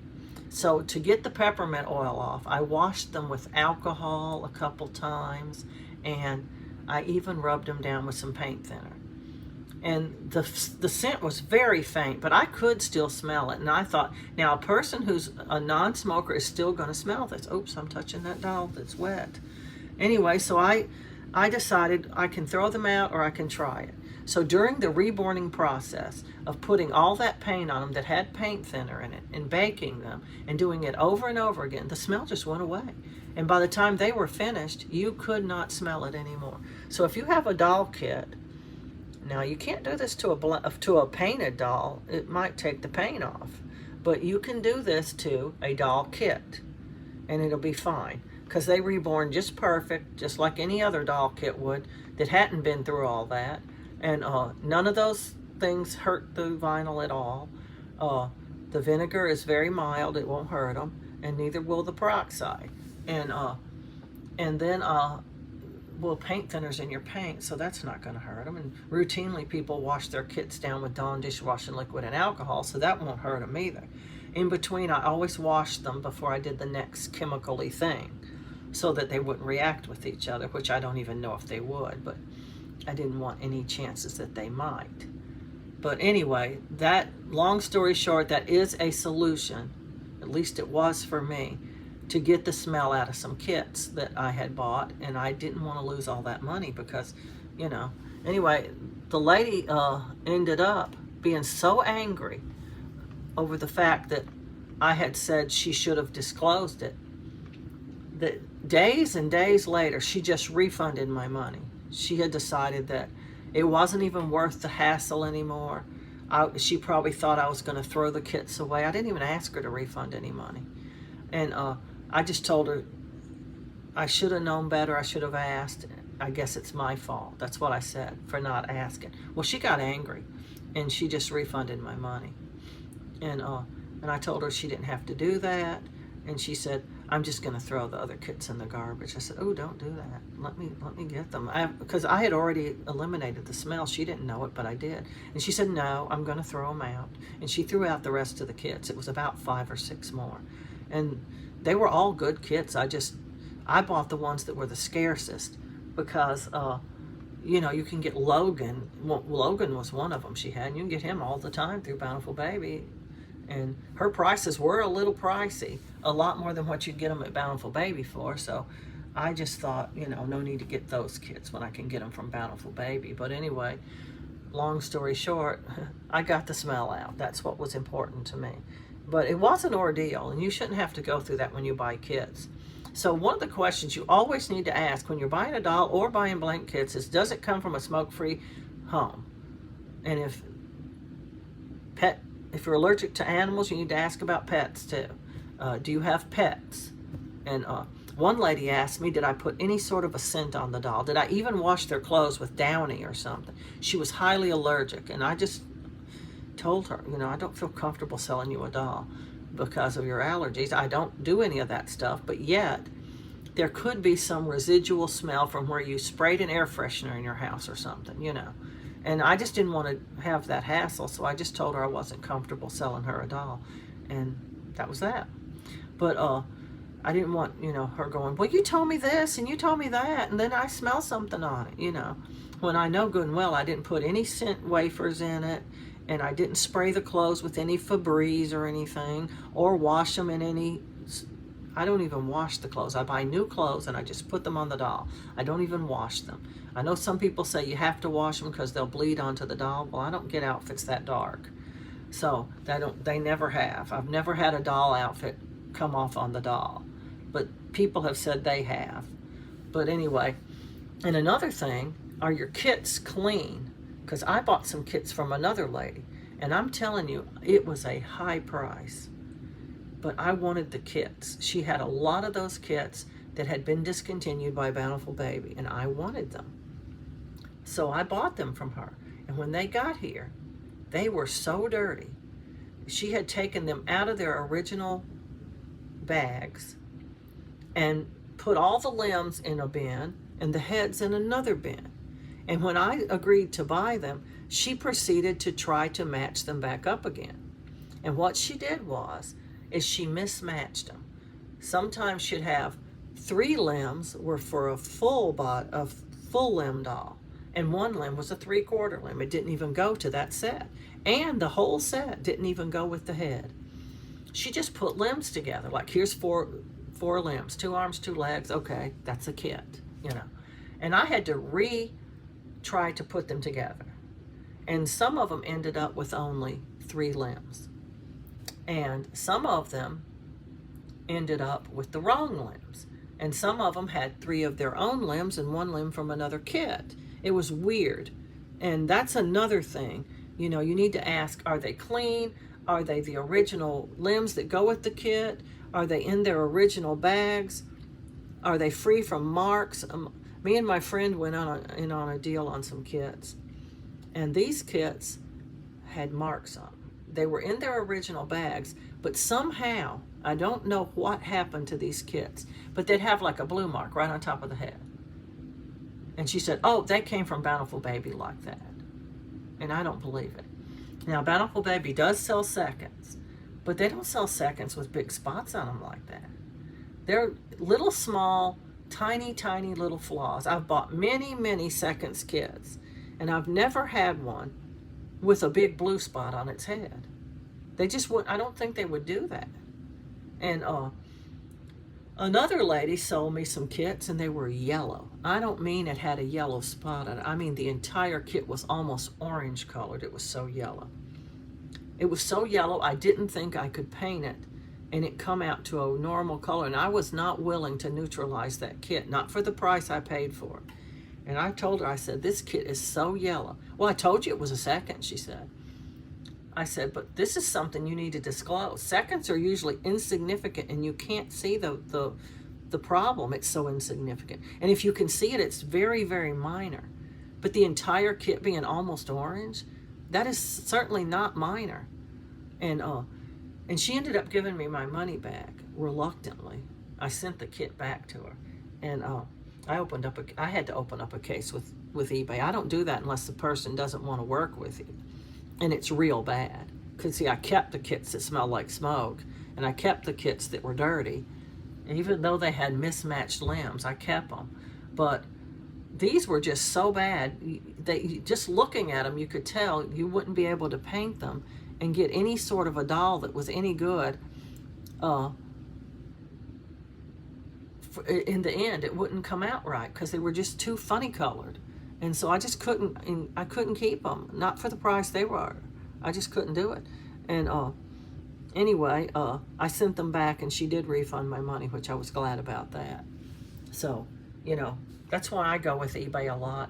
So to get the peppermint oil off, I washed them with alcohol a couple times, and I even rubbed them down with some paint thinner. And the scent was very faint, but I could still smell it. And I thought, now a person who's a non-smoker is still going to smell this. Oops, I'm touching that doll that's wet. Anyway, so I decided I can throw them out or I can try it. So during the reborning process of putting all that paint on them that had paint thinner in it and baking them and doing it over and over again, the smell just went away. And by the time they were finished, you could not smell it anymore. So if you have a doll kit, now you can't do this to a painted doll. It might take the paint off. But you can do this to a doll kit, and it'll be fine, because they reborn just perfect, just like any other doll kit would that hadn't been through all that. And none of those things hurt the vinyl at all. The vinegar is very mild, it won't hurt them, and neither will the peroxide. And And then well, paint thinner's in your paint, so that's not going to hurt them. And routinely, people wash their kits down with Dawn dishwashing liquid and alcohol, so that won't hurt them either. In between, I always washed them before I did the next chemical-y thing, so that they wouldn't react with each other, which I don't even know if they would, but I didn't want any chances that they might. But anyway, that, long story short, that is a solution, at least it was for me, to get the smell out of some kits that I had bought, and I didn't want to lose all that money because, you know. Anyway, the lady ended up being so angry over the fact that I had said she should have disclosed it, that days and days later, she just refunded my money. She had decided that it wasn't even worth the hassle anymore. She probably thought I was going to throw the kits away. I didn't even ask her to refund any money. And I just told her I should have known better. I should have asked. I guess it's my fault. That's what I said, for not asking. Well, she got angry, and she just refunded my money. And I told her she didn't have to do that. And she said, I'm just going to throw the other kits in the garbage. I said, oh, don't do that. Let me get them. Because I had already eliminated the smell. She didn't know it, but I did. And she said, no, I'm going to throw them out. And she threw out the rest of the kits. It was about 5 or 6 more. And they were all good kits. I bought the ones that were the scarcest because, you know, you can get Logan. Well, Logan was one of them she had. And you can get him all the time through Bountiful Baby. And her prices were a little pricey, a lot more than what you'd get them at Bountiful Baby for. So I just thought, you know, no need to get those kits when I can get them from Bountiful Baby. But anyway, long story short, I got the smell out. That's what was important to me. But it was an ordeal, and you shouldn't have to go through that when you buy kits. So one of the questions you always need to ask when you're buying a doll or buying blank kits is, does it come from a smoke-free home? And if you're allergic to animals, you need to ask about pets too. Do you have pets? And one lady asked me, did I put any sort of a scent on the doll? Did I even wash their clothes with Downy or something? She was highly allergic, and I just told her, you know, I don't feel comfortable selling you a doll because of your allergies. I don't do any of that stuff, but yet there could be some residual smell from where you sprayed an air freshener in your house or something, you know. And I just didn't want to have that hassle, so I just told her I wasn't comfortable selling her a doll, and that was that. But I didn't want, you know, her going, well, you told me this and you told me that, and then I smell something on it, you know, when I know good and well I didn't put any scent wafers in it, and I didn't spray the clothes with any Febreze or anything, or wash them in any. I don't even wash the clothes. I buy new clothes and I just put them on the doll. I don't even wash them. I know some people say you have to wash them because they'll bleed onto the doll. Well, I don't get outfits that dark. So they never have. I've never had a doll outfit come off on the doll. But people have said they have. But anyway, and another thing, are your kits clean? Because I bought some kits from another lady, and I'm telling you, it was a high price. But I wanted the kits. She had a lot of those kits that had been discontinued by Bountiful Baby, and I wanted them. So I bought them from her. And when they got here, they were so dirty. She had taken them out of their original bags and put all the limbs in a bin and the heads in another bin. And when I agreed to buy them, she proceeded to try to match them back up again. And what she did is she mismatched them. Sometimes she'd have 3 limbs were for a full limb doll, and 1 limb was a 3/4 limb. It didn't even go to that set, and the whole set didn't even go with the head. She just put limbs together, like here's four limbs, 2 arms, 2 legs. Okay, that's a kit, you know. And I had to try to put them together, and some of them ended up with only 3 limbs. And some of them ended up with the wrong limbs. And some of them had 3 of their own limbs and 1 limb from another kit. It was weird. And that's another thing. You know, you need to ask, are they clean? Are they the original limbs that go with the kit? Are they in their original bags? Are they free from marks? Me and my friend went in on a deal on some kits. And these kits had marks on them. they were in their original bags, but somehow, I don't know what happened to these kits, but they'd have like a blue mark right on top of the head. And she said, oh, they came from Bountiful Baby like that. And I don't believe it. Now, Bountiful Baby does sell seconds, but they don't sell seconds with big spots on them like that. They're little small, tiny, tiny little flaws. I've bought many, many seconds kits, and I've never had one with a big blue spot on its head. They just would, I don't think they would do that. And another lady sold me some kits, and they were yellow. I don't mean it had a yellow spot on it. I mean the entire kit was almost orange colored. It was so yellow. It was so yellow, I didn't think I could paint it and it come out to a normal color. And I was not willing to neutralize that kit, not for the price I paid for it. And I told her, I said, this kit is so yellow. Well, I told you it was a second, she said. I said, but this is something you need to disclose. Seconds are usually insignificant, and you can't see the problem. It's so insignificant. And if you can see it, it's very, very minor. But the entire kit being almost orange, that is certainly not minor. And she ended up giving me my money back reluctantly. I sent the kit back to her, and I had to open up a case with eBay. I don't do that unless the person doesn't want to work with you, and it's real bad. Because see, I kept the kits that smelled like smoke, and I kept the kits that were dirty. And even though they had mismatched limbs, I kept them. But these were just so bad, just looking at them, you could tell you wouldn't be able to paint them and get any sort of a doll that was any good. In the end, it wouldn't come out right because they were just too funny colored. And so I just couldn't, I couldn't keep them, not for the price they were. I just couldn't do it. And anyway, I sent them back, and she did refund my money, which I was glad about that. So, you know, that's why I go with eBay a lot.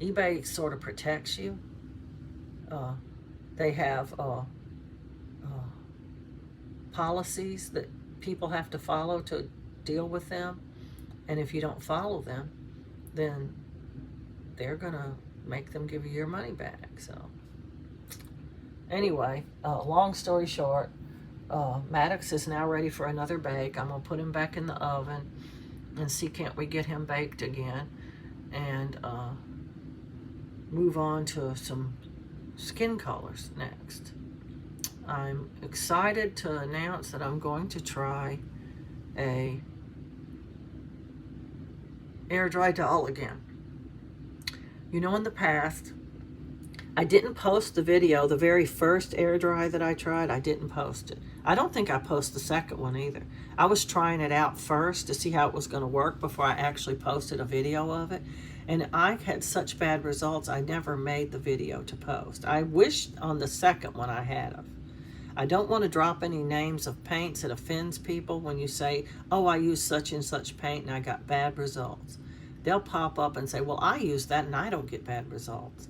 eBay sort of protects you. They have policies that people have to follow to deal with them. And if you don't follow them, then they're gonna make them give you your money back. So anyway, long story short, Maddox is now ready for another bake. I'm gonna put him back in the oven and see, can't we get him baked again, and move on to some skin colors next. I'm excited to announce that I'm going to try a air dry doll again. You know, in the past, I didn't post the video, the very first air dry that I tried, I didn't post it. I don't think I posted the second one either. I was trying it out first to see how it was going to work before I actually posted a video of it. And I had such bad results, I never made the video to post. I wish on the second one I had them. I don't want to drop any names of paints. It offends people when you say, oh, I used such and such paint and I got bad results. They'll pop up and say, well, I used that and I don't get bad results.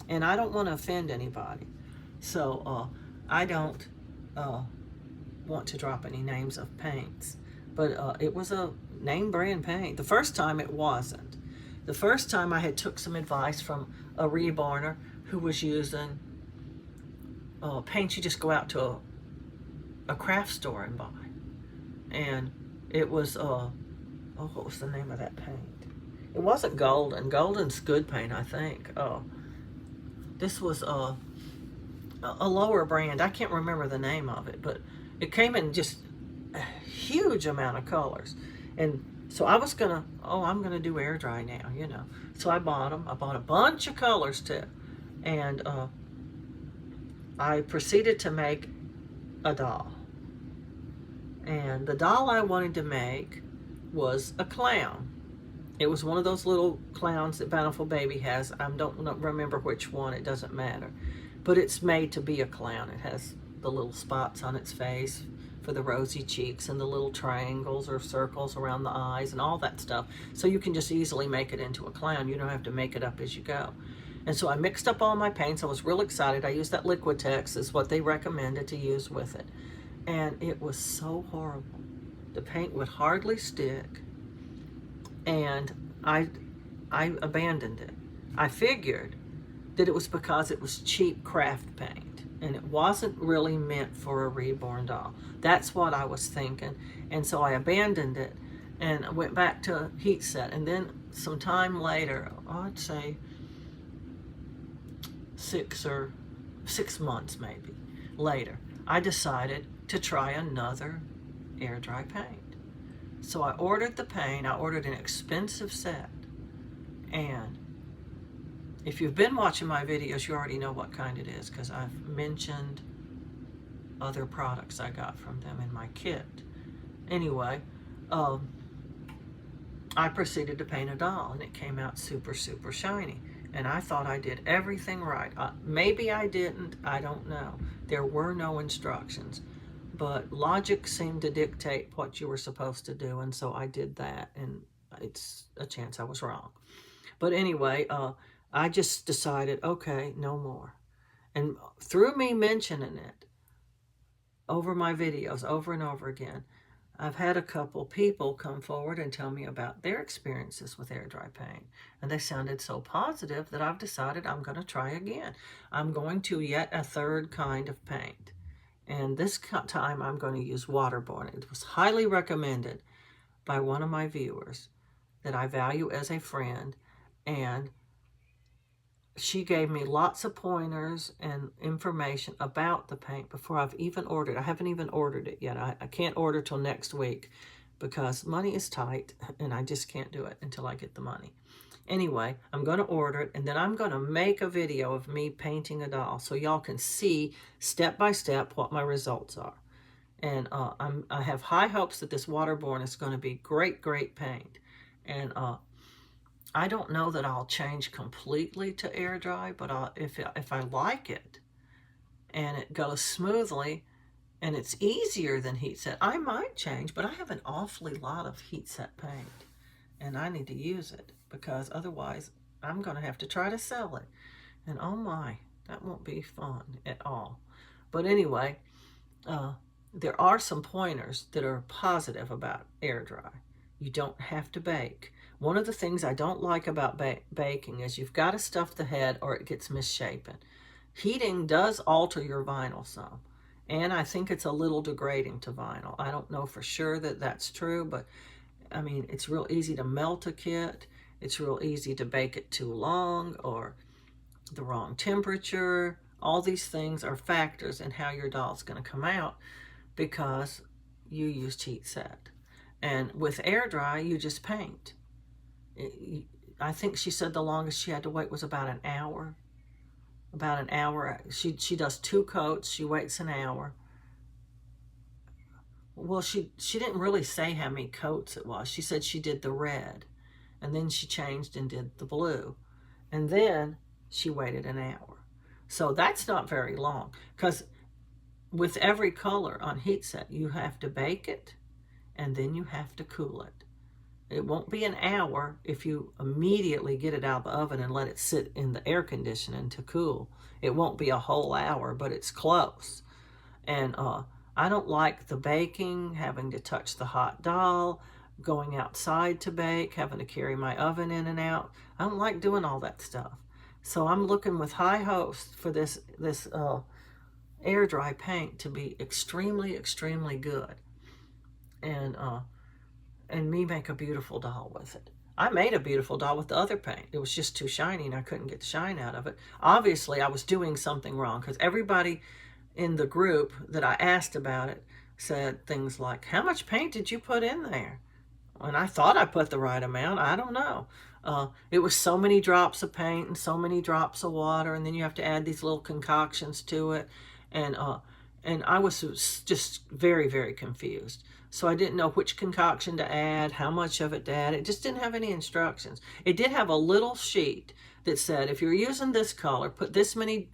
And I don't want to offend anybody. So I don't want to drop any names of paints. But it was a name brand paint. The first time it wasn't. The first time I had took some advice from a reborner who was using paint you just go out to a craft store and buy. And it was, what was the name of that paint? It wasn't Golden. Golden's good paint, I think. This was a lower brand. I can't remember the name of it, but it came in just a huge amount of colors. And so I was gonna, I'm gonna do air dry now, you know. So I bought them. I bought a bunch of colors too. And I proceeded to make a doll. And the doll I wanted to make was a clown. It was one of those little clowns that Bountiful Baby has. I don't remember which one, it doesn't matter. But it's made to be a clown. It has the little spots on its face for the rosy cheeks and the little triangles or circles around the eyes and all that stuff. So you can just easily make it into a clown. You don't have to make it up as you go. And so I mixed up all my paints. I was real excited. I used that Liquitex, is what they recommended to use with it. And it was so horrible. The paint would hardly stick. And I abandoned it. I figured that it was because it was cheap craft paint. and it wasn't really meant for a reborn doll. That's what I was thinking. And so I abandoned it and went back to heat set. And then some time later, I'd say 6 months maybe later, I decided to try another air dry paint. So I ordered the paint. I ordered an expensive set, and if you've been watching my videos, you already know what kind it is because I've mentioned other products I got from them in my kit. Anyway, I proceeded to paint a doll, and it came out super, super shiny. And I thought I did everything right. Maybe I didn't. I don't know. There were no instructions. But logic seemed to dictate what you were supposed to do, and so I did that, and it's a chance I was wrong. But anyway, I just decided, okay, no more. And through me mentioning it over my videos over and over again, I've had a couple people come forward and tell me about their experiences with air dry paint. And they sounded so positive that I've decided I'm going to try again. I'm going to yet a third kind of paint. And this time I'm going to use waterborne. It was highly recommended by one of my viewers that I value as a friend. And she gave me lots of pointers and information about the paint before I've even ordered. I haven't even ordered it yet. I can't order till next week because money is tight and I just can't do it until I get the money. Anyway, I'm going to order it, and then I'm going to make a video of me painting a doll so y'all can see step by step what my results are. And I have high hopes that this waterborne is going to be great, great paint. And I don't know that I'll change completely to air dry, but if I like it and it goes smoothly and it's easier than heat set, I might change. But I have an awfully lot of heat set paint, and I need to use it because otherwise I'm going to have to try to sell it. And oh my, that won't be fun at all. But anyway, there are some pointers that are positive about air dry. You don't have to bake. One of the things I don't like about baking is you've got to stuff the head or it gets misshapen. Heating does alter your vinyl some, and I think it's a little degrading to vinyl. I don't know for sure that that's true, but I mean, it's real easy to melt a kit. It's real easy to bake it too long or the wrong temperature. All these things are factors in how your doll's going to come out because you used heat set. And with air dry, you just paint. I think she said the longest she had to wait was about an hour. About an hour. She does 2 coats. She waits an hour. Well, she didn't really say how many coats it was. She said she did the red, and then she changed and did the blue, and then she waited an hour. So that's not very long, because with every color on heat set, you have to bake it, and then you have to cool it. It won't be an hour if you immediately get it out of the oven and let it sit in the air conditioning to cool. It won't be a whole hour, but it's close. And I don't like the baking, having to touch the hot doll, going outside to bake, having to carry my oven in and out. I don't like doing all that stuff. So I'm looking with high hopes for this air dry paint to be extremely, extremely good. And me make a beautiful doll with it. I made a beautiful doll with the other paint. It was just too shiny and I couldn't get the shine out of it. Obviously, I was doing something wrong because everybody in the group that I asked about it said things like, how much paint did you put in there? And I thought I put the right amount. I don't know. It was so many drops of paint and so many drops of water, and then you have to add these little concoctions to it. And I was just very, very confused. So I didn't know which concoction to add, how much of it to add. It just didn't have any instructions. It did have a little sheet that said, if you're using this color, put this many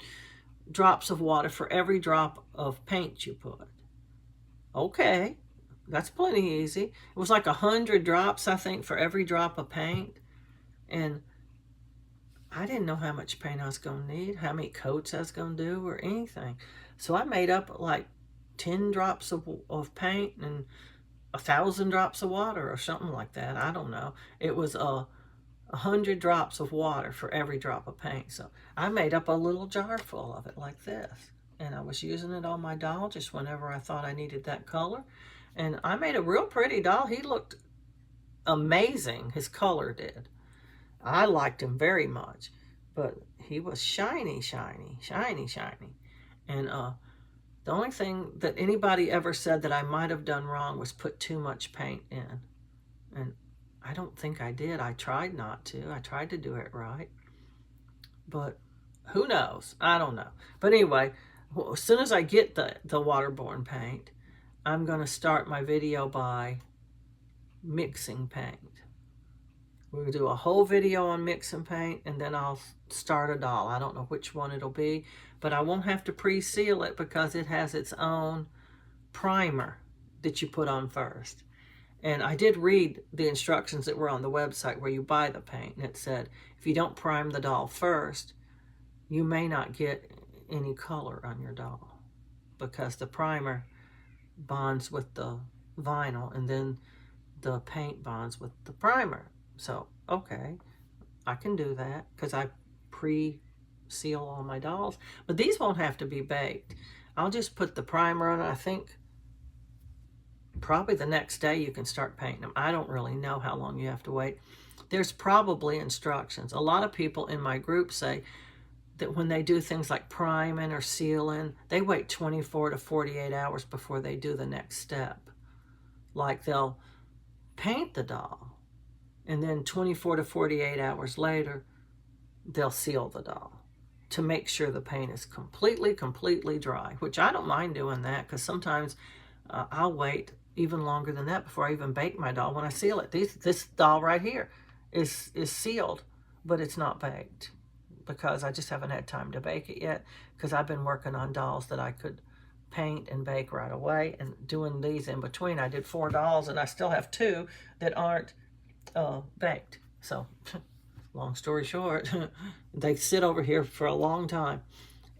drops of water for every drop of paint you put. Okay, that's plenty easy. It was like 100 drops, I think, for every drop of paint. And I didn't know how much paint I was going to need, how many coats I was going to do, or anything. So I made up like 10 drops of paint and 1,000 drops of water or something like that. I don't know. It was 100 drops of water for every drop of paint. So I made up a little jar full of it like this. and I was using it on my doll just whenever I thought I needed that color. And I made a real pretty doll. He looked amazing. His color did. I liked him very much, but he was shiny, shiny, shiny, shiny. And the only thing that anybody ever said that I might have done wrong was put too much paint in. And I don't think I did. I tried not to. I tried to do it right. But who knows? I don't know. But anyway, as soon as I get the waterborne paint, I'm going to start my video by mixing paint. We're going to do a whole video on mixing paint, and then I'll start a doll. I don't know which one it'll be, but I won't have to pre-seal it because it has its own primer that you put on first. And I did read the instructions that were on the website where you buy the paint, and it said if you don't prime the doll first, you may not get any color on your doll because the primer bonds with the vinyl and then the paint bonds with the primer. So, okay, I can do that because I pre-seal all my dolls. But these won't have to be baked. I'll just put the primer on. I think probably the next day you can start painting them. I don't really know how long you have to wait. There's probably instructions. A lot of people in my group say that when they do things like priming or sealing, they wait 24 to 48 hours before they do the next step. Like they'll paint the doll, and then 24 to 48 hours later, they'll seal the doll to make sure the paint is completely dry, which I don't mind doing that because sometimes I'll wait even longer than that before I even bake my doll when I seal it. This doll right here is sealed, but it's not baked because I just haven't had time to bake it yet because I've been working on dolls that I could paint and bake right away and doing these in between. I did 4 dolls and I still have 2 that aren't baked. So long story short, they sit over here for a long time.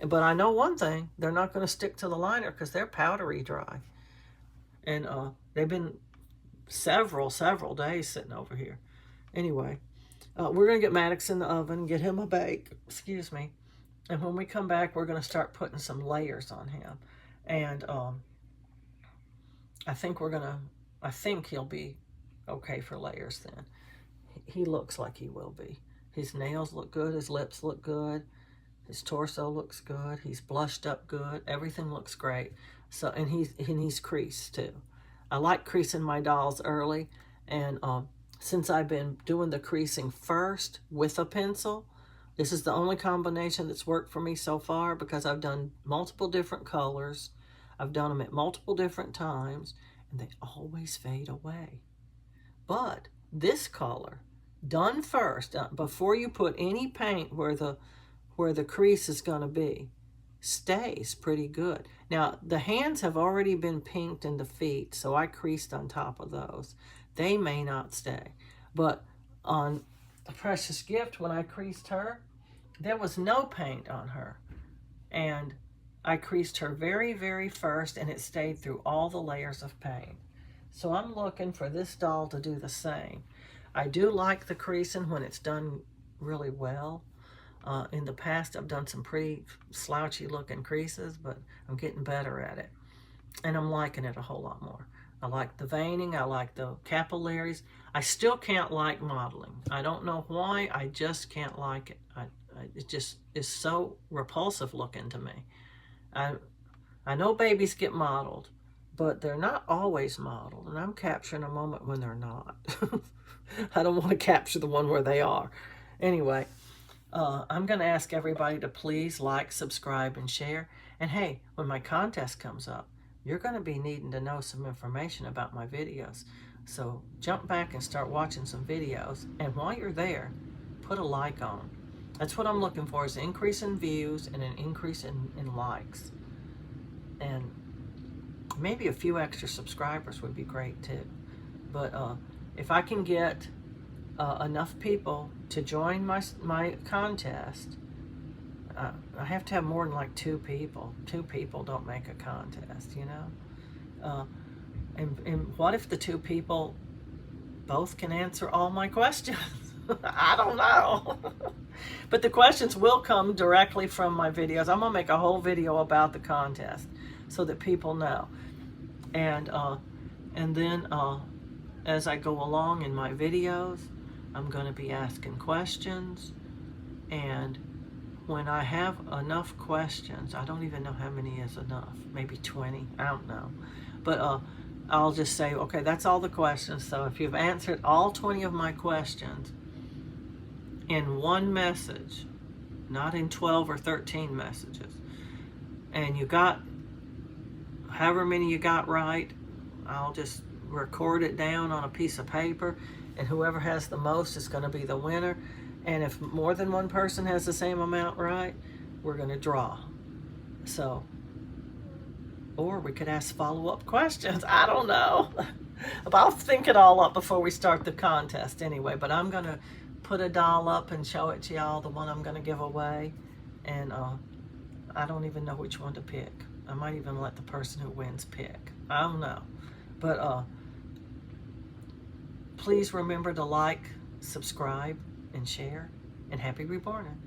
But I know one thing, they're not going to stick to the liner because they're powdery dry. And they've been several days sitting over here. Anyway, we're going to get Maddox in the oven, get him a bake, excuse me. And when we come back, we're going to start putting some layers on him. And I think he'll be okay for layers then. He looks like he will be. His nails look good, his lips look good, his torso looks good, he's blushed up good, everything looks great. So and he's creased too. I like creasing my dolls early, and since I've been doing the creasing first with a pencil, this is the only combination that's worked for me so far because I've done multiple different colors. I've done them at multiple different times, and they always fade away. But this color, done first, before you put any paint where the crease is going to be, stays pretty good. Now, the hands have already been pinked and the feet, so I creased on top of those. They may not stay. But on a Precious Gift, when I creased her, there was no paint on her. And I creased her very first, and it stayed through all the layers of paint. So I'm looking for this doll to do the same. I do like the creasing when it's done really well. In the past, I've done some pretty slouchy looking creases, but I'm getting better at it. And I'm liking it a whole lot more. I like the veining. I like the capillaries. I still can't like modeling. I don't know why. I just can't like it. It just is so repulsive looking to me. I know babies get modeled, but they're not always modeled, and I'm capturing a moment when they're not. I don't want to capture the one where they are. Anyway, I'm going to ask everybody to please like, subscribe, and share. And hey, when my contest comes up, you're going to be needing to know some information about my videos. So jump back and start watching some videos. And while you're there, put a like on. That's what I'm looking for, is an increase in views and an increase in likes. And maybe a few extra subscribers would be great too. But if I can get enough people to join my contest, I have to have more than like 2 people. 2 people don't make a contest, you know? And what if the 2 people both can answer all my questions? I don't know. But the questions will come directly from my videos. I'm going to make a whole video about the contest so that people know. And then as I go along in my videos, I'm going to be asking questions. And when I have enough questions, I don't even know how many is enough, maybe 20, I don't know. But I'll just say, okay, that's all the questions. So if you've answered all 20 of my questions in one message, not in 12 or 13 messages, and you got however many you got right, I'll just record it down on a piece of paper, and whoever has the most is going to be the winner. And if more than one person has the same amount right, we're going to draw. So, or we could ask follow-up questions. I don't know. But I'll think it all up before we start the contest anyway. But I'm going to put a doll up and show it to y'all, the one I'm going to give away. And I don't even know which one to pick. I might even let the person who wins pick. I don't know. But please remember to like, subscribe, and share. And happy reborning.